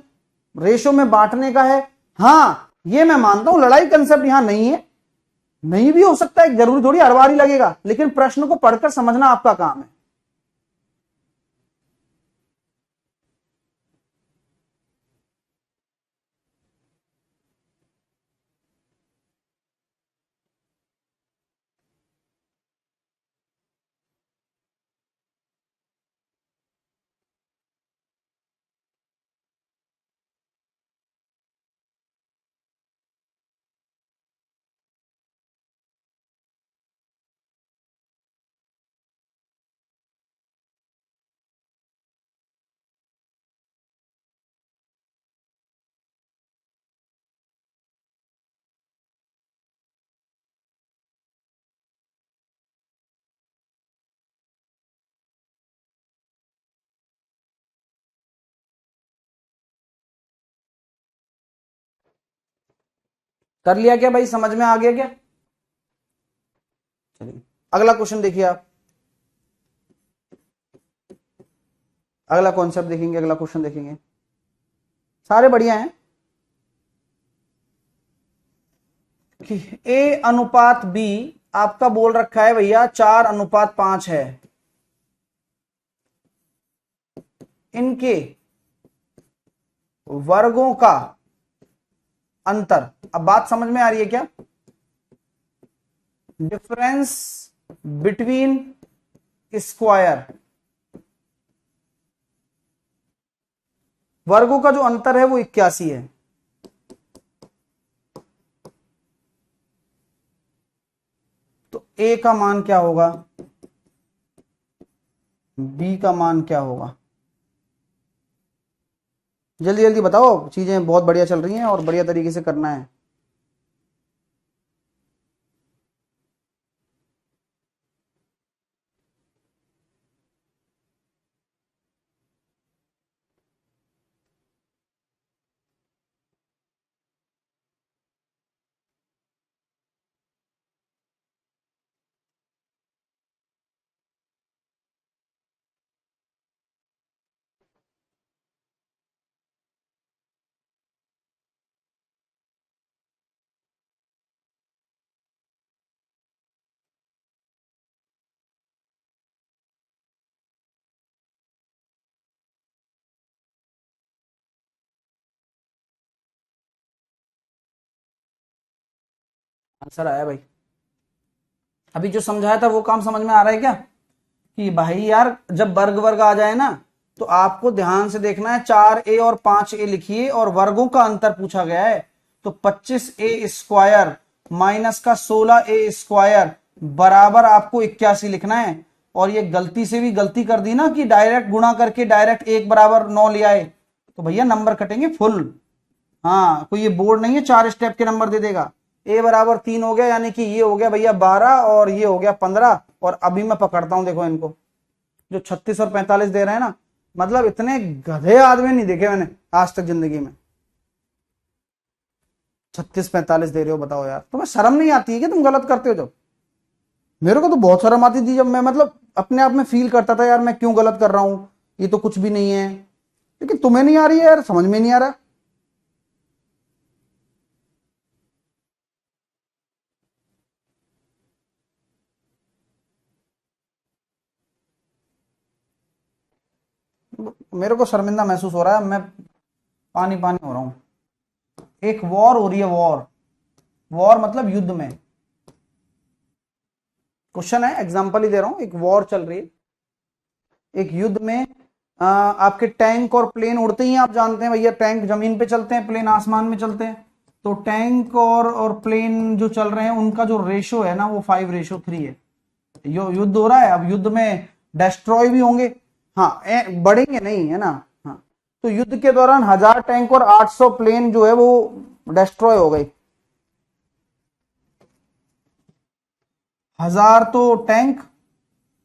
रेशो में बांटने का है। हां, ये मैं मानता हूं लड़ाई कंसेप्ट यहां नहीं है, नहीं भी हो सकता है, जरूरी थोड़ी हर बार ही लगेगा, लेकिन प्रश्न को पढ़कर समझना आपका काम है। कर लिया क्या भाई? समझ में आ गया क्या? चलिए अगला क्वेश्चन देखिए आप। अगला कॉन्सेप्ट देखेंगे, अगला क्वेश्चन देखेंगे, सारे बढ़िया हैं। कि A/B आपका बोल रखा है भैया 4:5 है। इनके वर्गों का अंतर, अब बात समझ में आ रही है क्या? डिफरेंस बिटवीन स्क्वायर, वर्गों का जो अंतर है वो 81 है। तो ए का मान क्या होगा? बी का मान क्या होगा? जल्दी जल्दी बताओ, चीजें बहुत बढ़िया चल रही हैं और बढ़िया तरीके से करना है। आंसर आया भाई। अभी जो समझाया था वो काम समझ में आ रहा है क्या? कि भाई यार जब वर्ग वर्ग आ जाए ना, तो आपको ध्यान से देखना है, 4a और 5a लिखिए और वर्गों का अंतर पूछा गया है। तो 25a² माइनस का 16a² बराबर आपको 81 लिखना है। और ये गलती से भी गलती कर दी ना कि डायरेक्ट गुणा करके डायरेक्ट 1 बराबर 9 ले आए, तो भैया नंबर कटेंगे फुल। हाँ, कोई ये बोर्ड नहीं है 4 स्टेप के नंबर दे देगा। ए बराबर 3 हो गया, यानी कि ये हो गया भैया 12 और ये हो गया 15। और अभी मैं पकड़ता हूं, देखो इनको, जो 36 और 45 दे रहे हैं ना, मतलब इतने गधे आदमी नहीं देखे मैंने आज तक जिंदगी में। 36 45 दे रहे हो, बताओ यार, तुम्हें शर्म नहीं आती है कि तुम गलत करते हो? जब मेरे को तो बहुत शर्म आती थी, जब मैं मतलब अपने आप में फील करता था यार मैं क्यों गलत कर रहा हूं, ये तो कुछ भी नहीं है। लेकिन तुम्हें नहीं आ रही है यार, समझ में नहीं आ रहा। मेरे को शर्मिंदा महसूस हो रहा है, मैं पानी पानी हो रहा हूं। एक वॉर हो रही है, वॉर। वॉर मतलब युद्ध में। क्वेश्चन है, एग्जांपल ही दे रहा हूं, एक वॉर चल रही है, एक युद्ध में आपके टैंक और प्लेन उड़ते ही हैं, आप जानते हैं भैया, टैंक जमीन पे चलते हैं, प्लेन आसमान में चलते हैं। तो टैंक और प्लेन जो चल रहे हैं उनका जो रेशो है ना, वो 5:3 है। युद्ध हो रहा है, अब युद्ध में डेस्ट्रॉय भी होंगे। हाँ, बढ़ेंगे नहीं, है ना? हाँ। तो युद्ध के दौरान 1000 टैंक और 800 प्लेन जो है वो डेस्ट्रॉय हो गए। 1000 तो टैंक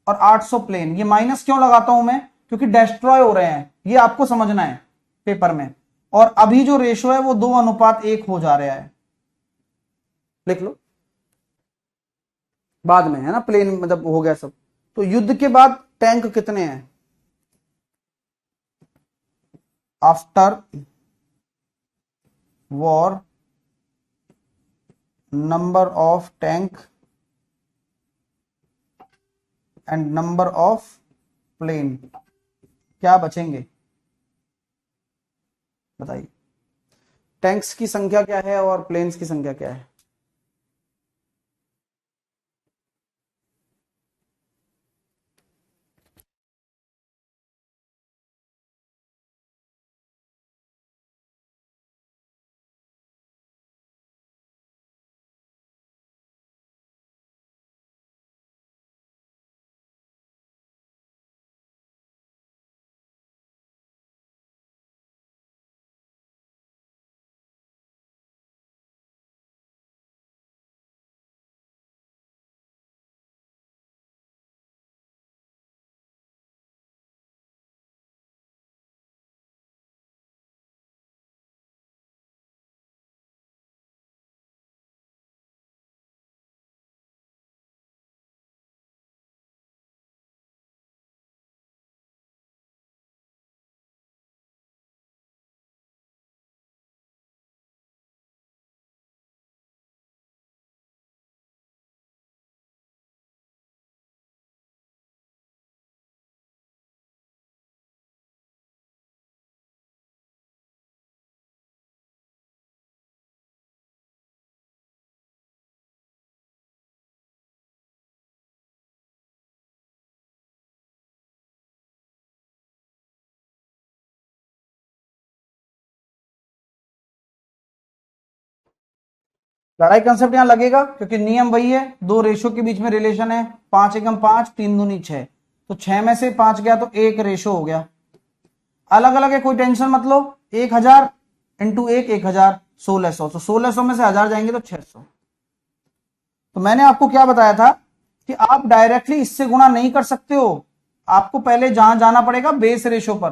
और 800 प्लेन, ये माइनस क्यों लगाता हूं मैं? क्योंकि डेस्ट्रॉय हो रहे हैं, ये आपको समझना है पेपर में। और अभी जो रेशो है वो 2:1 हो जा रहा है। लिख लो, बाद में, है ना, प्लेन मतलब हो गया सब। तो युद्ध के बाद टैंक कितने हैं? After war number of tank and number of plane, क्या बचेंगे? बताइए। टैंक्स की संख्या क्या है और प्लेन्स की संख्या क्या है? लड़ाई कंसेप्ट यहां लगेगा क्योंकि नियम वही है, दो रेशो के बीच में रिलेशन है, 5 एकम 5, 3 दूनी 6। तो 6 में से 5 गया तो 1 रेशो हो गया। अलग अलग है, कोई टेंशन मत लो। 1000 इंटू 1000 1600, तो 1600 में से 1000 जाएंगे तो 600। तो मैंने आपको क्या बताया था कि आप डायरेक्टली इससे गुणा नहीं कर सकते हो, आपको पहले जहां जाना पड़ेगा बेस रेशो पर।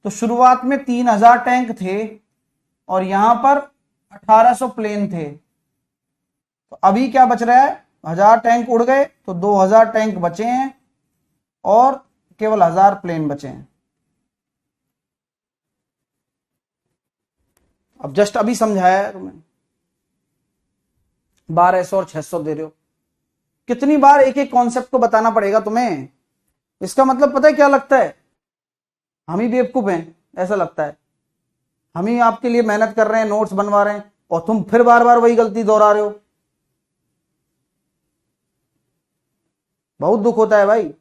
तो शुरुआत में 3000 टैंक थे और यहां पर 1800 प्लेन थे, तो अभी क्या बच रहा है, 1000 टैंक उड़ गए तो 2000 टैंक बचे हैं और केवल 1000 प्लेन बचे हैं। अब जस्ट अभी समझाया है तुम्हें, 1200 और 600 दे रहे हो। कितनी बार एक एक कॉन्सेप्ट को बताना पड़ेगा तुम्हें? इसका मतलब पता है क्या लगता है, हम ही बेवकूफ हैं ऐसा लगता है। हम ही आपके लिए मेहनत कर रहे हैं, नोट्स बनवा रहे हैं, और तुम फिर बार बार वही गलती दोहरा रहे हो। बहुत दुख होता है भाई।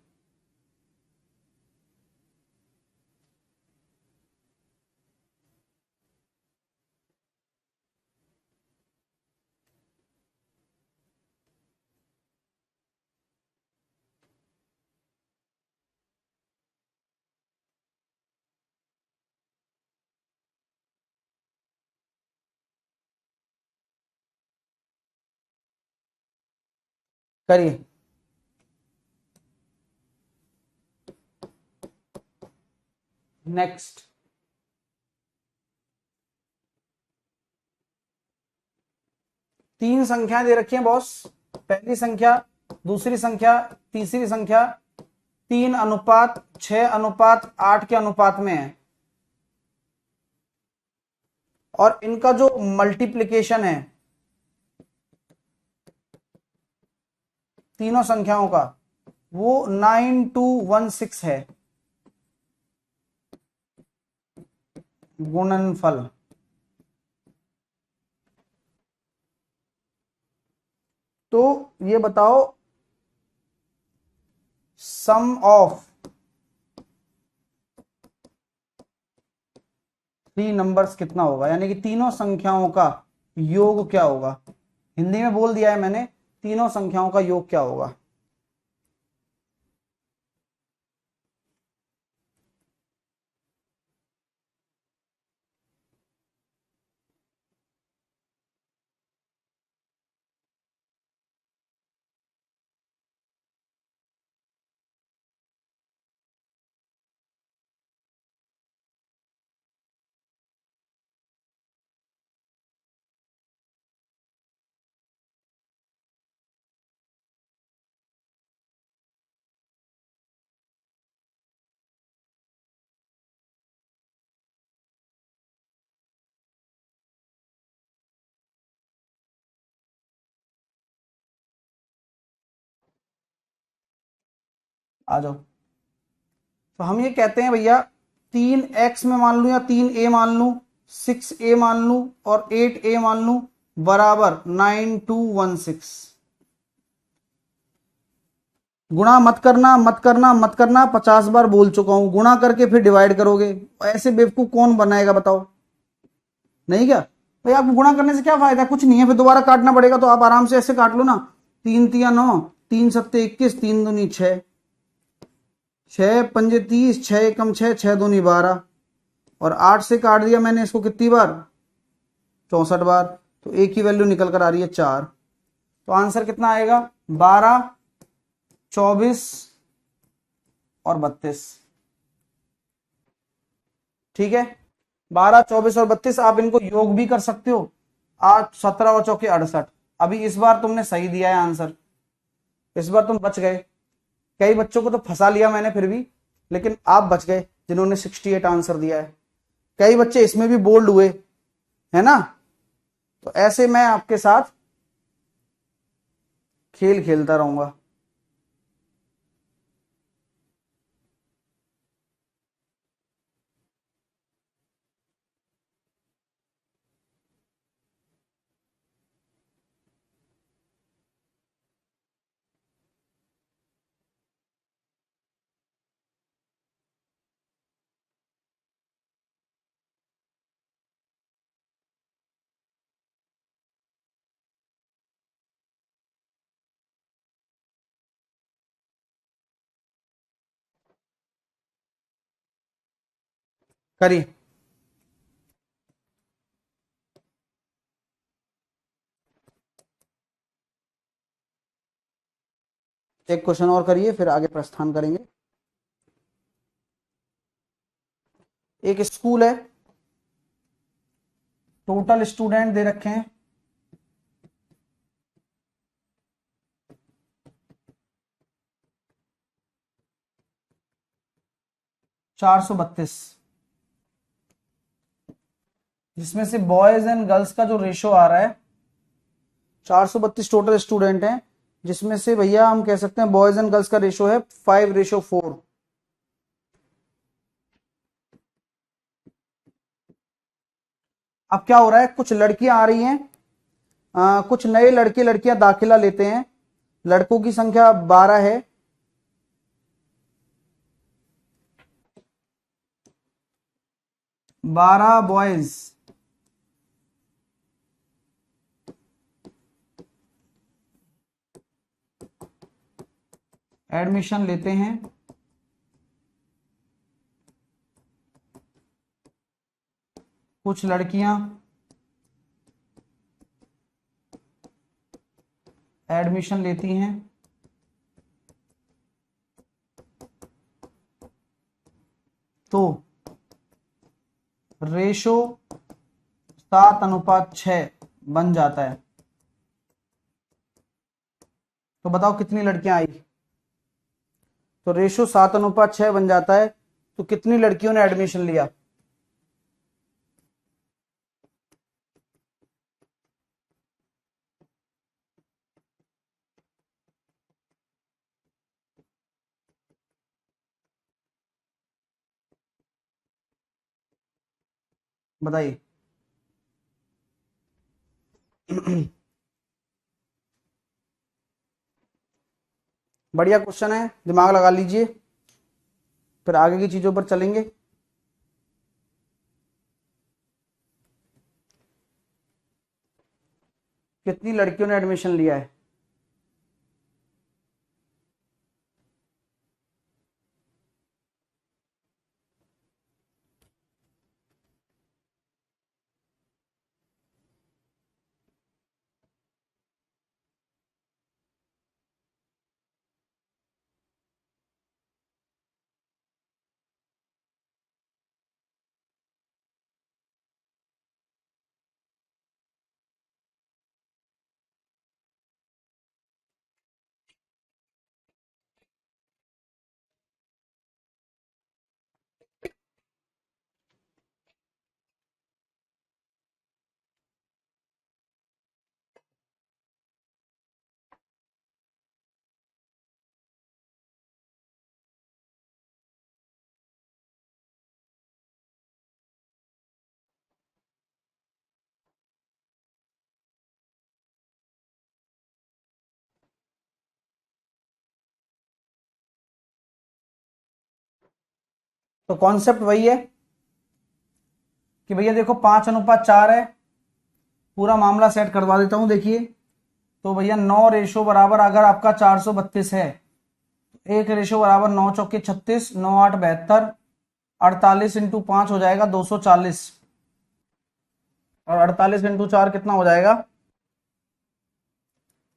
करिए। नेक्स्ट। तीन संख्याएं दे रखी हैं बॉस, पहली संख्या, दूसरी संख्या, तीसरी संख्या 3:6:8 के अनुपात में है, और इनका जो मल्टीप्लिकेशन है तीनों संख्याओं का वो 9216 है, गुणनफल। तो ये बताओ सम ऑफ थ्री नंबर्स कितना होगा, यानी कि तीनों संख्याओं का योग क्या होगा। हिंदी में बोल दिया है मैंने, तीनों संख्याओं का योग क्या होगा। आ जाओ। तो हम ये कहते हैं भैया, 3x में मान लू या 3a मान लू, 6a मान लू और 8a मान लू, बराबर 9216। गुणा मत करना मत करना मत करना, 50 बार बोल चुका हूं, गुणा करके फिर डिवाइड करोगे। ऐसे बेवकूफ कौन बनाएगा बताओ, नहीं क्या? भाई आपको गुणा करने से क्या फायदा, कुछ नहीं है, फिर दोबारा काटना पड़ेगा, तो आप आराम से ऐसे काट लो ना। 3 तिया 9, 3 सत्ते 21, 3 दूनी 6, 6 पंजे 30, 6 एकम 6, 6 दूनी 12, और 8 से काट दिया मैंने इसको कितनी बार, 64 बार, तो एक की वैल्यू निकल कर आ रही है 4। तो आंसर कितना आएगा, 12, 24 और 32। ठीक है, 12, 24 और 32, आप इनको योग भी कर सकते हो। 8, 17 और चौके 68। अभी इस बार तुमने सही दिया है आंसर, इस बार तुम बच गए। कई बच्चों को तो फंसा लिया मैंने फिर भी, लेकिन आप बच गए जिन्होंने 68 आंसर दिया है। कई बच्चे इसमें भी बोल्ड हुए, है ना। तो ऐसे मैं आपके साथ खेल खेलता रहूंगा। करिए। एक क्वेश्चन और करिए, फिर आगे प्रस्थान करेंगे। एक स्कूल है, टोटल स्टूडेंट दे रखे हैं 432, जिसमें से बॉयज एंड गर्ल्स का जो रेशो आ रहा है 432 टोटल स्टूडेंट हैं, जिसमें से भैया हम कह सकते हैं बॉयज एंड गर्ल्स का रेशो है 5:4। अब क्या हो रहा है, कुछ लड़कियां आ रही हैं, कुछ नए लड़के लड़कियां दाखिला लेते हैं। लड़कों की संख्या 12 है, 12 बॉयज, एडमिशन लेते हैं। कुछ लड़कियां एडमिशन लेती हैं। तो रेशो 7:6 बन जाता है। तो बताओ कितनी लड़कियां आई। तो रेशो 7:6 बन जाता है, तो कितनी लड़कियों ने एडमिशन लिया। बताइए। बढ़िया क्वेश्चन है, दिमाग लगा लीजिए, फिर आगे की चीजों पर चलेंगे। कितनी लड़कियों ने एडमिशन लिया है। तो कॉन्सेप्ट वही है कि भैया देखो 5:4 है, पूरा मामला सेट करवा देता हूं। देखिए, तो भैया 9 रेशो बराबर, अगर आपका 432 है, एक रेशो बराबर 9 चौके 36, 9 8 72, 48 इंटू 5 हो जाएगा 240, और 48 इंटू 4 कितना हो जाएगा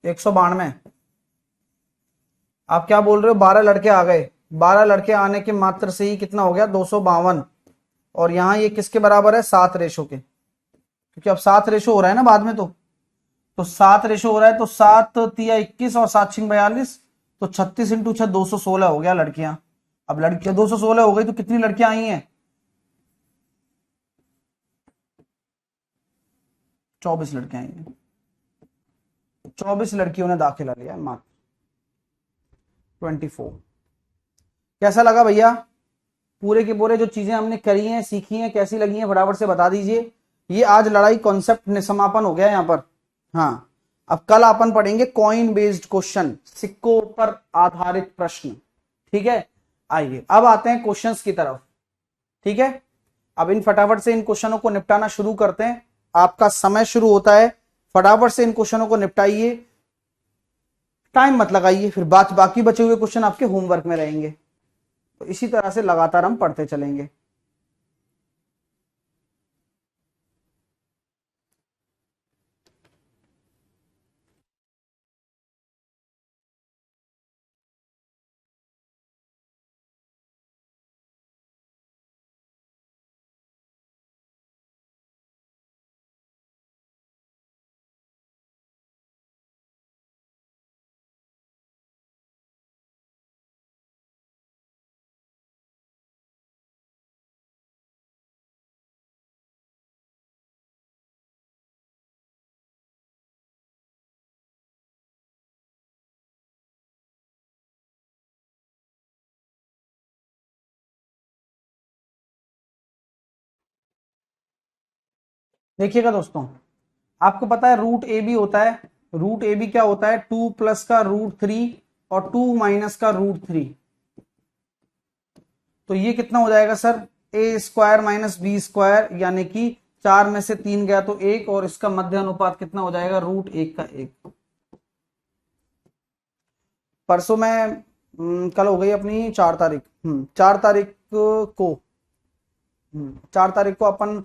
192। आप क्या बोल रहे हो, 12 लड़के आ गए, 12 लड़के आने के मात्र से ही कितना हो गया 252। और यहां ये किसके बराबर है, 7 रेशो के, क्योंकि अब 7 रेशो हो रहा है ना बाद में। तो 7 रेशो हो रहा है, तो 7 तिया 21 और 7 छिंग 42, तो 36 इंटू 6 216 हो गया लड़कियां। अब लड़कियां 216 हो गई, तो कितनी लड़कियां आई हैं, 24 लड़कियां आई हैं। 24 लड़कियों ने दाखिला लिया मात्र 24। कैसा लगा भैया, पूरे के पूरे जो चीजें हमने करी हैं, सीखी हैं, कैसी लगी हैं, फटाफट से बता दीजिए। ये आज लड़ाई कॉन्सेप्ट समापन हो गया यहां पर। हाँ, अब कल अपन पढ़ेंगे कॉइन बेस्ड क्वेश्चन, सिक्कों पर आधारित प्रश्न। ठीक है, आइए अब आते हैं क्वेश्चंस की तरफ। ठीक है, अब इन फटाफट से इन क्वेश्चनों को निपटाना शुरू करते हैं। आपका समय शुरू होता है, फटाफट से इन क्वेश्चनों को निपटाइए, टाइम मत लगाइए, फिर बाकी बचे हुए क्वेश्चन आपके होमवर्क में रहेंगे। तो इसी तरह से लगातार हम पढ़ते चलेंगे। देखिएगा दोस्तों, आपको पता है रूट ए बी होता है। रूट ए बी क्या होता है? 2 + का √3 और 2 - का √3। तो ये कितना हो जाएगा सर? A² - B², यानी कि 4 में से 3 गया तो 1, और इसका मध्य अनुपात कितना हो जाएगा? √1 का 1। परसों मैं कल हो गई अपनी 4 तारीख। 4 तारीख को 4 तारीख को अपन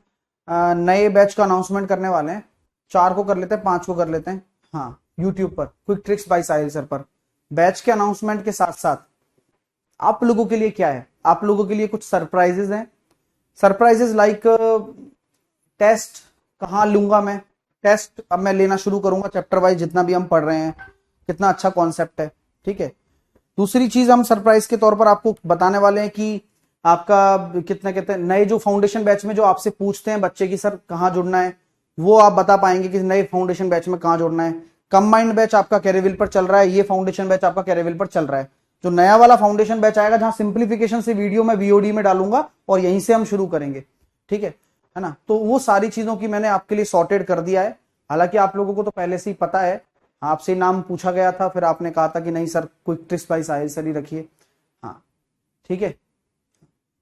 नए बैच का अनाउंसमेंट करने वाले हैं। 4 को कर लेते हैं, 5 को कर लेते हैं। हाँ, यूट्यूब पर quick tricks by Sahil sir पर। बैच के अनाउंसमेंट के साथ साथ आप लोगों के लिए क्या है? आप लोगों के लिए कुछ सरप्राइजेज हैं। सरप्राइजेज लाइक टेस्ट कहाँ लूंगा मैं? टेस्ट अब मैं लेना शुरू करूंगा चैप्टर वाइज, जितना भी हम पढ़ रहे हैं। कितना अच्छा कॉन्सेप्ट है, ठीक है। दूसरी चीज हम सरप्राइज के तौर पर आपको बताने वाले हैं कि आपका कितना कहते हैं, नए जो फाउंडेशन बैच में जो आपसे पूछते हैं बच्चे की सर कहाँ जुड़ना है, वो आप बता पाएंगे कि नए फाउंडेशन बैच में कहाँ जुड़ना है। कंबाइंड बैच आपका कैरेविल पर चल रहा है, ये फाउंडेशन बैच आपका कैरेविल पर चल रहा है। जो नया वाला फाउंडेशन बैच आएगा, जहां सिंप्लीफिकेशन से वीडियो मैं वीओडी में डालूंगा और यहीं से हम शुरू करेंगे, ठीक है ना। तो वो सारी चीजों की मैंने आपके लिए सॉर्टेड कर दिया है। हालांकि आप लोगों को तो पहले से ही पता है, आपसे नाम पूछा गया था, फिर आपने कहा था कि नहीं sir quick tricks by Sahil sir ही रखिए। हाँ, ठीक है।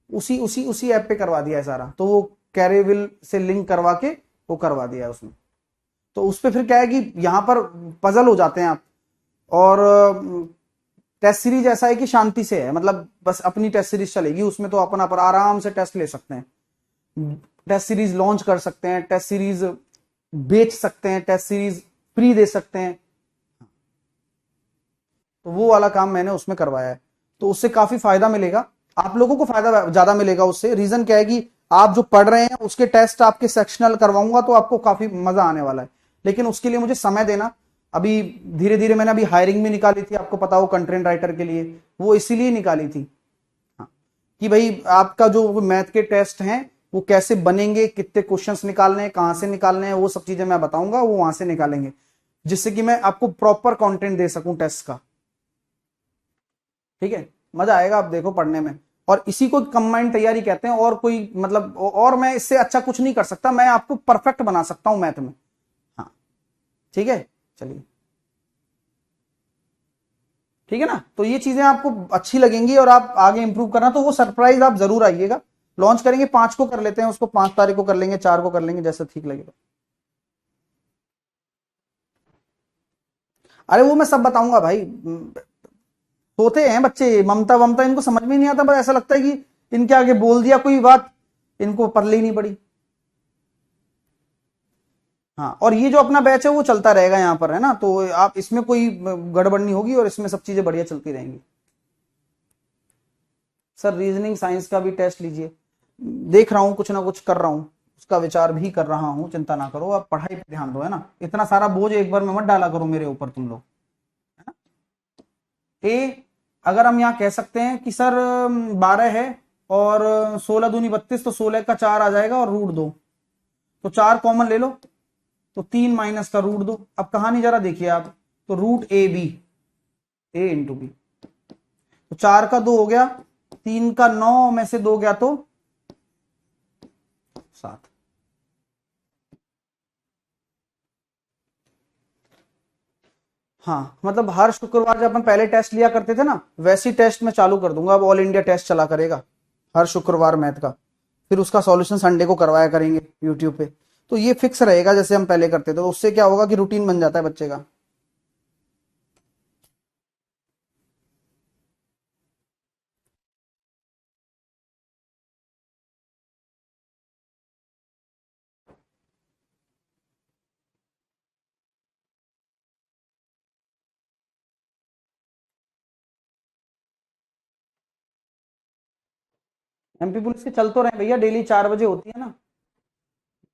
उसी उसी उसी ऐप पे करवा दिया है सारा, तो वो कैरेविल से लिंक करवा के वो करवा दिया है उसने। तो उस पे फिर क्या है कि यहां पर पजल हो जाते हैं आप। और टेस्ट सीरीज ऐसा है कि शांति से है, मतलब बस अपनी टेस्ट सीरीज चलेगी उसमें, तो अपन अपन आराम से टेस्ट ले सकते हैं। टेस्ट सीरीज लॉन्च कर सकते हैं, टेस्ट सीरीज बेच सकते हैं, टेस्ट सीरीज फ्री दे सकते हैं। तो वो वाला काम मैंने उसमें करवाया है, तो उससे काफी फायदा मिलेगा। आप लोगों को फायदा ज्यादा मिलेगा उससे। रीजन क्या है कि आप जो पढ़ रहे हैं उसके टेस्ट आपके सेक्शनल करवाऊंगा, तो आपको काफी मजा आने वाला है। लेकिन उसके लिए मुझे समय देना। अभी धीरे धीरे मैंने अभी हायरिंग भी निकाली थी, आपको पता हो, कंटेंट राइटर के लिए। वो इसीलिए निकाली थी, हाँ, कि भाई आपका जो मैथ के टेस्ट हैं वो कैसे बनेंगे, कितने क्वेश्चंस निकालने हैं, कहां से निकालने हैं, वो सब चीजें मैं बताऊंगा, वो वहां से निकालेंगे, जिससे कि मैं आपको प्रॉपर कंटेंट दे सकूं टेस्ट का। ठीक है, मजा आएगा आप देखो पढ़ने में। और इसी को कंबाइंड तैयारी कहते हैं, और कोई मतलब और मैं इससे अच्छा कुछ नहीं कर सकता, मैं आपको परफेक्ट बना सकता हूं मैथ में। हाँ, ठीक है, चलिए, ठीक है ना। तो ये चीजें आपको अच्छी लगेंगी और आप आगे इंप्रूव करना, तो वो सरप्राइज आप जरूर आइएगा। लॉन्च करेंगे, 5 को कर लेते हैं उसको, 5 तारीख को कर लेंगे, 4 को कर लेंगे, जैसा ठीक लगेगा। अरे वो मैं सब बताऊंगा भाई। सोते हैं बच्चे, ममता वमता इनको समझ में नहीं आता, बस ऐसा लगता है कि इनके आगे बोल दिया कोई बात, इनको पढ़ ही नहीं पड़ी। हाँ, और ये जो अपना बैच है वो चलता रहेगा यहाँ पर, है ना। तो आप इसमें कोई गड़बड़ नहीं होगी, और इसमें सब चीजें बढ़िया चलती रहेंगी। सर रीजनिंग साइंस का भी टेस्ट लीजिए, देख रहा हूँ, कुछ ना कुछ कर रहा हूँ, उसका विचार भी कर रहा हूँ। चिंता ना करो, आप पढ़ाई पे ध्यान दो, है ना। इतना सारा बोझ एक बार में मत डाला करो मेरे ऊपर तुम लोग, है ना। ए, अगर हम यहाँ कह सकते हैं कि सर 12 है और 16 दूनी 32, तो 16 का 4 आ जाएगा और √2। तो 4 कॉमन ले लो, तो 3 - का √2। अब कहानी जरा देखिए आप, तो √AB, A × B। तो 4 का 2 हो गया, 3 का 9 में से 2 गया तो 7। हाँ, मतलब हर शुक्रवार जब अपन पहले टेस्ट लिया करते थे ना, वैसी टेस्ट मैं चालू कर दूंगा। अब ऑल इंडिया टेस्ट चला करेगा हर शुक्रवार मैथ का। फिर उसका सॉल्यूशन संडे को करवाया करेंगे यूट्यूब पे। तो ये फिक्स रहेगा जैसे हम पहले करते थे, तो उससे क्या होगा कि रूटीन बन जाता है बच्चे का। एमपी पुलिस के चल तो रहे भैया, डेली 4 बजे होती है ना,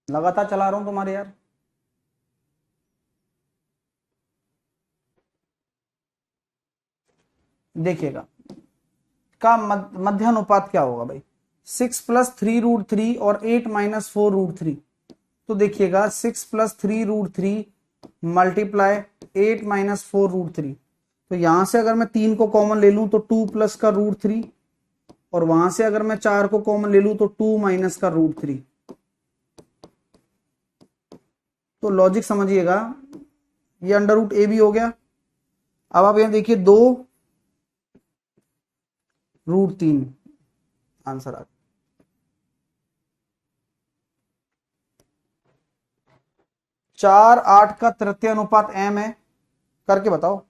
लगातार चला रहा हूँ तुम्हारे यार। देखिएगा, का मध्य अनुपात क्या होगा भाई? 6 + 3√3 और 8 - 4√3। तो देखिएगा, 6 + 3√3 मल्टीप्लाई 8 - 4√3। तो यहां से अगर मैं 3 को कॉमन ले लूं तो 2 + का √3, और वहां से अगर मैं 4 को कॉमन ले लूं तो 2 - का √3। तो लॉजिक समझिएगा, ये अंडर रूट ए भी हो गया। अब आप यहां देखिए 2√3 आंसर आ गया। 4/8 का तृतीय अनुपात m है, करके बताओ।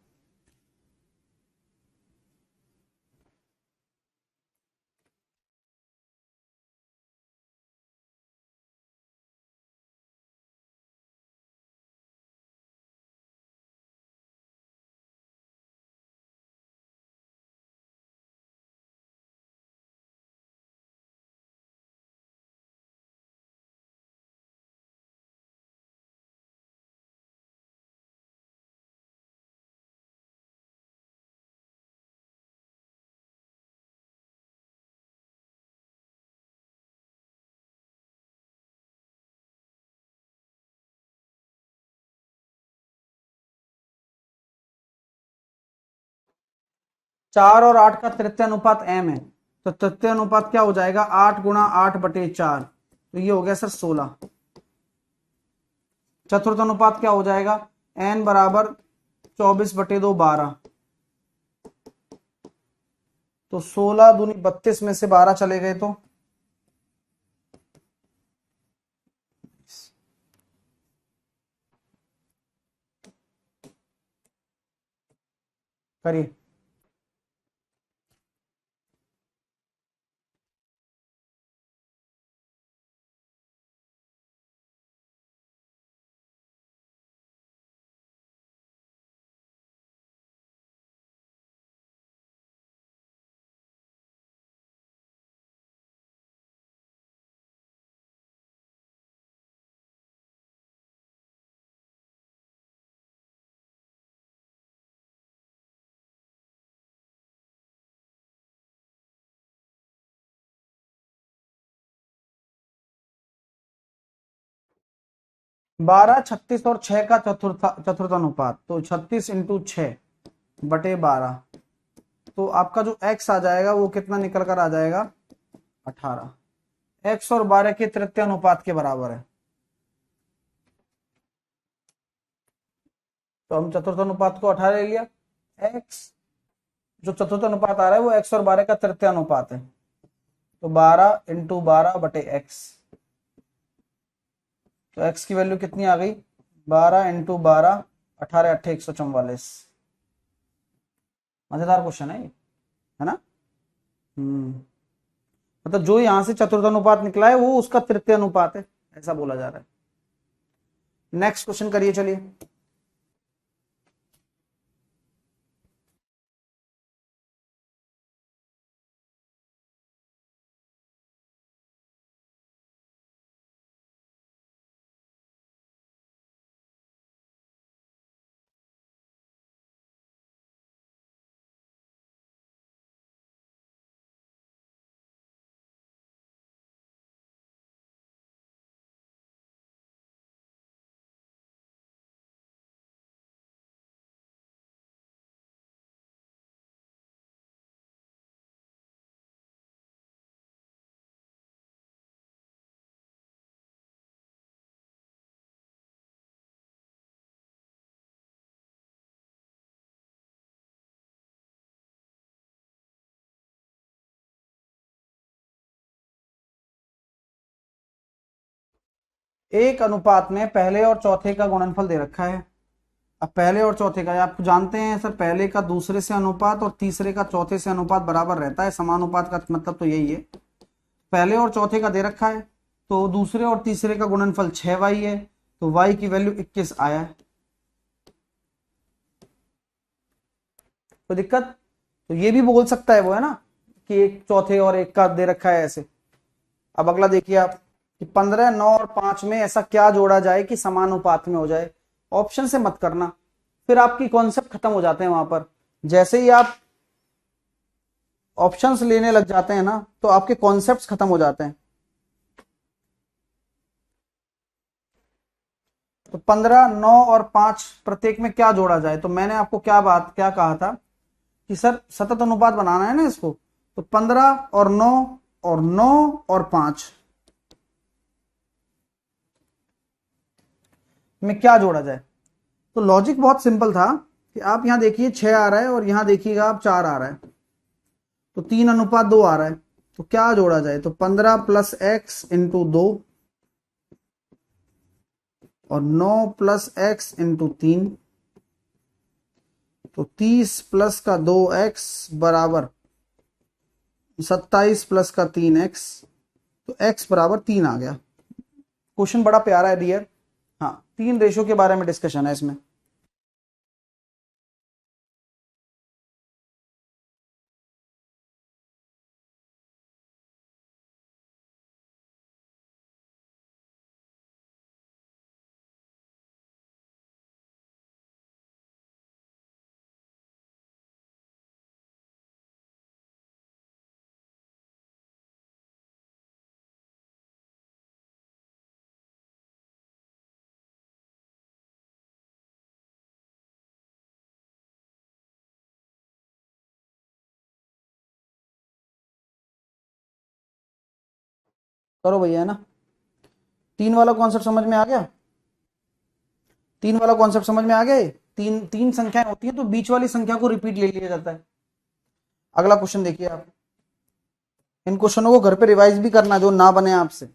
चार और 8 का तृतीय अनुपात m है, तो तृतीय अनुपात क्या हो जाएगा, 8 × 8/4, तो ये हो गया सर 16। चतुर्थ अनुपात क्या हो जाएगा, n बराबर 24/2 12, तो 16 दूनी 32 में से 12 चले गए तो करिए। बारह, 36 और 6 का चतुर्थ अनुपात, तो 36 × 6/12, तो आपका जो x आ जाएगा वो कितना निकल कर आ जाएगा, 18। x और 12 के तृतीय अनुपात के बराबर है, तो हम चतुर्थ अनुपात को 18 ले लिया। x जो चतुर्थ अनुपात आ रहा है वो x और 12 का तृतीय अनुपात है, तो 12 × 12/x, तो x की वैल्यू कितनी आ गई, 12 × 12, 18 8 144। मजेदार क्वेश्चन है ना। मतलब जो यहां से चतुर्थ अनुपात निकला है वो उसका तृतीय अनुपात है, ऐसा बोला जा रहा है। नेक्स्ट क्वेश्चन करिए चलिए। एक अनुपात में पहले और चौथे का गुणनफल दे रखा है। अब पहले और चौथे का आप जानते हैं सर, पहले का दूसरे से अनुपात और तीसरे का चौथे से अनुपात बराबर रहता है, समानुपात का मतलब तो यही है। पहले और चौथे का दे रखा है, तो दूसरे और तीसरे का गुणनफल 6y है, तो y की वैल्यू 21 आया है। तो दिक्कत, तो ये भी बोल सकता है वो, है ना, कि एक चौथे और एक का दे रखा है ऐसे। अब अगला देखिए आप कि 15, 9 और 5 में ऐसा क्या जोड़ा जाए कि समानुपात में हो जाए। ऑप्शन से मत करना, फिर आपकी कॉन्सेप्ट खत्म हो जाते हैं वहां पर। जैसे ही आप ऑप्शंस लेने लग जाते हैं ना, तो आपके कॉन्सेप्ट्स खत्म हो जाते हैं। तो 15, 9 और 5 प्रत्येक में क्या जोड़ा जाए, तो मैंने आपको क्या कहा था कि सर सतत अनुपात बनाना है ना इसको, तो 15 और 9 और 9 और 5, में क्या जोड़ा जाए। तो लॉजिक बहुत सिंपल था कि आप यहां देखिए 6 आ रहा है और यहां देखिएगा आप 4 आ रहा है, तो 3:2 आ रहा है, तो क्या जोड़ा जाए। तो 15 प्लस एक्स इंटू 2 और 9 प्लस एक्स इंटू 3, तो 30 प्लस का 2x बराबर 27 प्लस का 3x, तो x बराबर 3 आ गया। क्वेश्चन बड़ा प्यारा है डियर। हाँ, 3 रेशो के बारे में डिस्कशन है इसमें। करो भैया, है ना। 3 वाला कॉन्सेप्ट समझ में आ गया। 3 वाला कॉन्सेप्ट समझ में आ गया। तीन तीन संख्याएं होती हैं तो बीच वाली संख्या को रिपीट ले लिया जाता है। अगला क्वेश्चन देखिए आप। इन क्वेश्चनों को घर पे रिवाइज भी करना जो ना बने आपसे।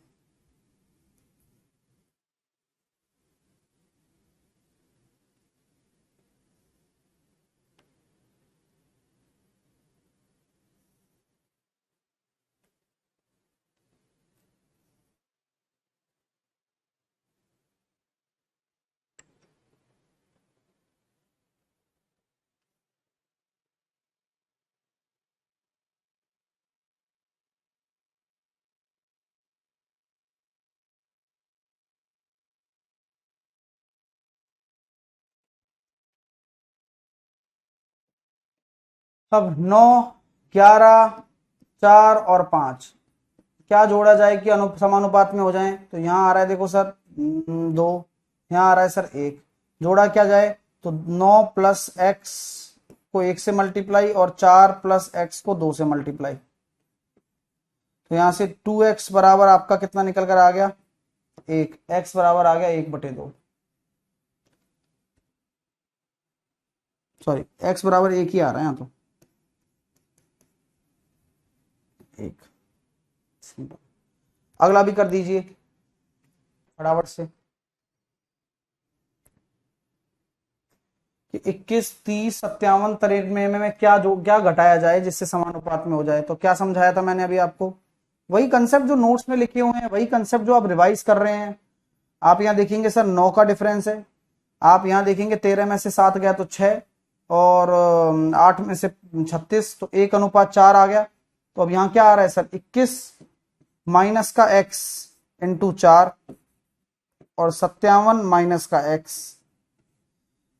अब 9, 11, 4 और 5 क्या जोड़ा जाए कि समानुपात में हो जाए। तो यहाँ आ रहा है देखो सर 2, यहाँ आ रहा है सर 1, जोड़ा क्या जाए। तो 9 प्लस एक्स को 1 से मल्टीप्लाई और 4 प्लस एक्स को 2 से मल्टीप्लाई। तो यहां से 2x बराबर आपका कितना निकल कर आ गया 1, x बराबर आ गया 1/2, सॉरी x बराबर 1 ही आ रहा है यहाँ तो 1। अगला भी कर दीजिए फटाफट से कि 21, 30, 57, 93 में क्या घटाया जाए जिससे समानुपात में हो जाए। तो क्या समझाया था मैंने अभी आपको, वही कंसेप्ट जो नोट्स में लिखे हुए हैं, वही कंसेप्ट जो आप रिवाइज कर रहे हैं। आप यहाँ देखेंगे सर 9 का डिफरेंस है, आप यहाँ देखेंगे 13 में से 7 गया तो 6 और 8 में से 36, तो 1:4 आ गया। तो अब यहाँ क्या आ रहा है सर 21 माइनस का x इंटू 4 और 57 माइनस का x,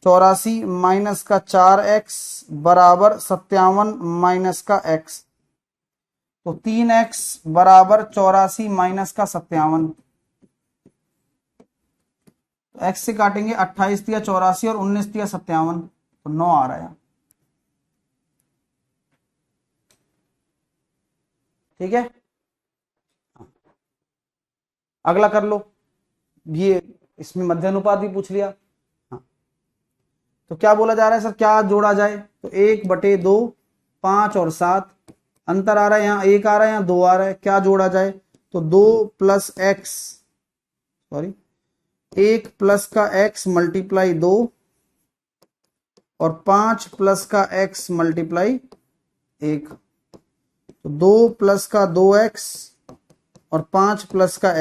84 माइनस का 4x बराबर 57 माइनस का x। तो 3x बराबर 84 माइनस का 57। तो x से काटेंगे 28 दिया 84 और 19 दिया 57, तो 9 आ रहा है। ठीक है, अगला कर लो। ये इसमें मध्य अनुपात भी पूछ लिया। हाँ, तो क्या बोला जा रहा है सर क्या जोड़ा जाए। तो 1/2, 5 और 7, अंतर आ रहा है यहाँ 1 आ रहा है यहाँ 2 आ रहा है, क्या जोड़ा जाए। तो 2 प्लस एक्स, सॉरी 1 प्लस का x मल्टीप्लाई 2 और 5 प्लस का x मल्टीप्लाई 1, तो 2 प्लस का 2x और 5 प्लस का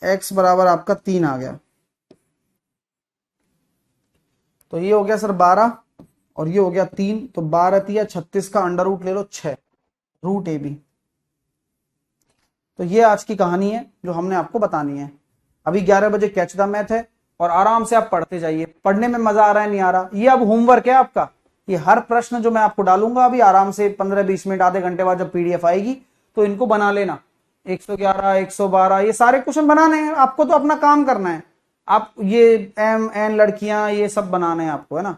x बराबर आपका 3 आ गया। तो ये हो गया सर 12 और ये हो गया 3, तो 12 36 का अंडर रूट ले लो 6 रूट ए बी। तो ये आज की कहानी है जो हमने आपको बतानी है। अभी 11 बजे कैच द मैथ है और आराम से आप पढ़ते जाइए। पढ़ने में मजा आ रहा है नहीं आ रहा, ये अब होमवर्क है आपका। ये हर प्रश्न जो मैं आपको डालूंगा अभी आराम से 15-20 मिनट आधे घंटे बाद जब पीडीएफ आएगी तो इनको बना लेना। 111, 112 ये सारे क्वेश्चन बनाने हैं आपको, तो अपना काम करना है। आप ये एम एन लड़कियां ये सब बनाने हैं आपको, है ना।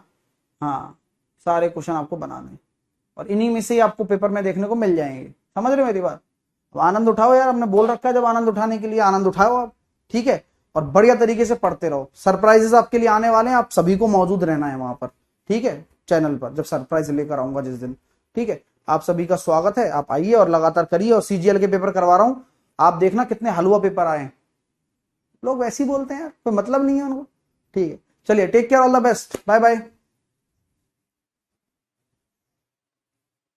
हाँ, सारे क्वेश्चन आपको बनाने हैं और इन्हीं में से ही आपको पेपर में देखने को मिल जाएंगे। समझ रहे हो मेरी बात। अब आनंद उठाओ यार, हमने बोल रखा है जब आनंद उठाने के लिए आनंद उठाओ आप। ठीक है, और बढ़िया तरीके से पढ़ते रहो। सरप्राइजेस आपके लिए आने वाले हैं, आप सभी को मौजूद रहना है वहां पर, ठीक है, चैनल पर, जब सरप्राइज लेकर आऊंगा जिस दिन, ठीक है। आप सभी का स्वागत है, आप आइए और लगातार करिए। और सीजीएल के पेपर करवा रहा हूं, आप देखना कितने हलवा पेपर आए हैं। लोग वैसे ही बोलते हैं, कोई मतलब नहीं है उनको, ठीक है। चलिए, take care, all the best, bye bye.